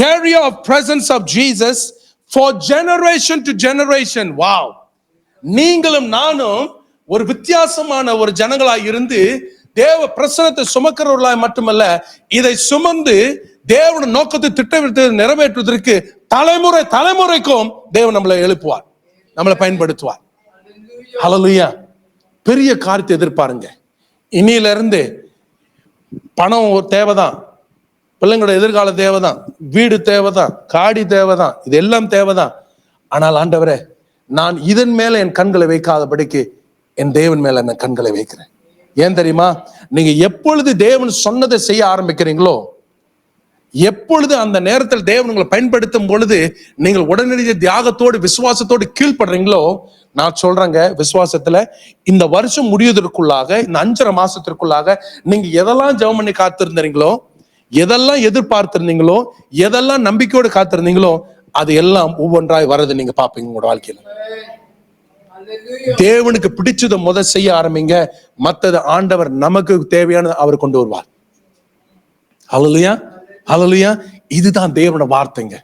carrier of presence of Jesus for generation to generation. Wow. நீங்களும் நானும் ஒரு வித்தியாசமான ஒரு ஜனங்களாய் இருந்து தேவ பிரசன்னத்தை சுமக்கிறவர்களாய் மட்டுமல்ல, இதை சுமந்து தேவனுடைய நோக்கத்தை திட்டமிட்டு நிறைவேற்றுவதற்கு தலைமுறைக்கும் தேவன் நம்மளை எழுப்புவார், நம்மளை பயன்படுத்துவார். ஹல்லேலூயா. பெரிய காரியத்தை எதிர்பாருங்க. இனியில இருந்து பணம் தேவைதான், பிள்ளைங்களோட எதிர்கால தேவைதான், வீடு தேவைதான், காடி தேவைதான், இது எல்லாம் தேவைதான். ஆனால் ஆண்டவரே, நான் இதன் மேல என் கண்களை வைக்காதபடிக்கு என் தேவன் மேல நான் கண்களை வைக்கிறேன். ஏன் தெரியுமா? நீங்க எப்பொழுது தேவன் சொன்னதை செய்ய ஆரம்பிக்கிறீங்களோ, எப்பொழுது அந்த நேரத்தில் தேவன் உங்களை பயன்படுத்தும் பொழுது நீங்கள் உடனடியாக தியாகத்தோடு விசுவாசத்தோடு கீழ்படுறீங்களோ, நான் சொல்றேங்க, விசுவாசத்துல இந்த வருஷம் முடிவதற்குள்ளாக, இந்த 5.5 மாசத்திற்குள்ளாக நீங்க எதெல்லாம் ஜெபம் பண்ணி காத்திருந்தீங்களோ, எதெல்லாம் எதிர்பார்த்திருந்தீங்களோ, எதெல்லாம் நம்பிக்கையோடு காத்திருந்தீங்களோ, அது எல்லாம் ஒவ்வொன்றாய் வரது நீங்க பாப்பீங்க உங்களோட வாழ்க்கையில. தேவனுக்கு பிடிச்சதை செய்ய ஆரம்பிங்க. மத்தது ஆண்டவர் நமக்கு தேவையானது அவர் கொண்டு வருவார். ஹல்லேலூயா, ஹல்லேலூயா. இதுதான் தேவனோட வார்த்தைங்க.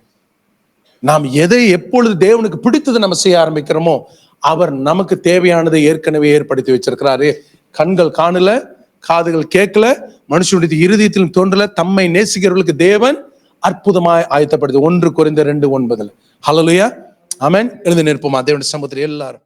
நாம் எதை எப்பொழுது தேவனுக்கு பிடித்தது நம்ம செய்ய ஆரம்பிக்கிறோமோ, அவர் நமக்கு தேவையானதை ஏற்கனவே ஏற்படுத்தி வச்சிருக்கிறாரு. கண்கள் காணல, காதுகள் கேட்கல, மனுஷனுடைய இருதயத்திலும் தோன்றல, தம்மை நேசிக்கிறவர்களுக்கு தேவன் அற்புதமாய் ஆயத்தப்படுது. 1 கொரிந்தியர் 2:9. ஹல்லேலூயா, ஆமென். எழுந்து நிற்போமா தேவனுடைய சமூகத்தில் எல்லாரும்.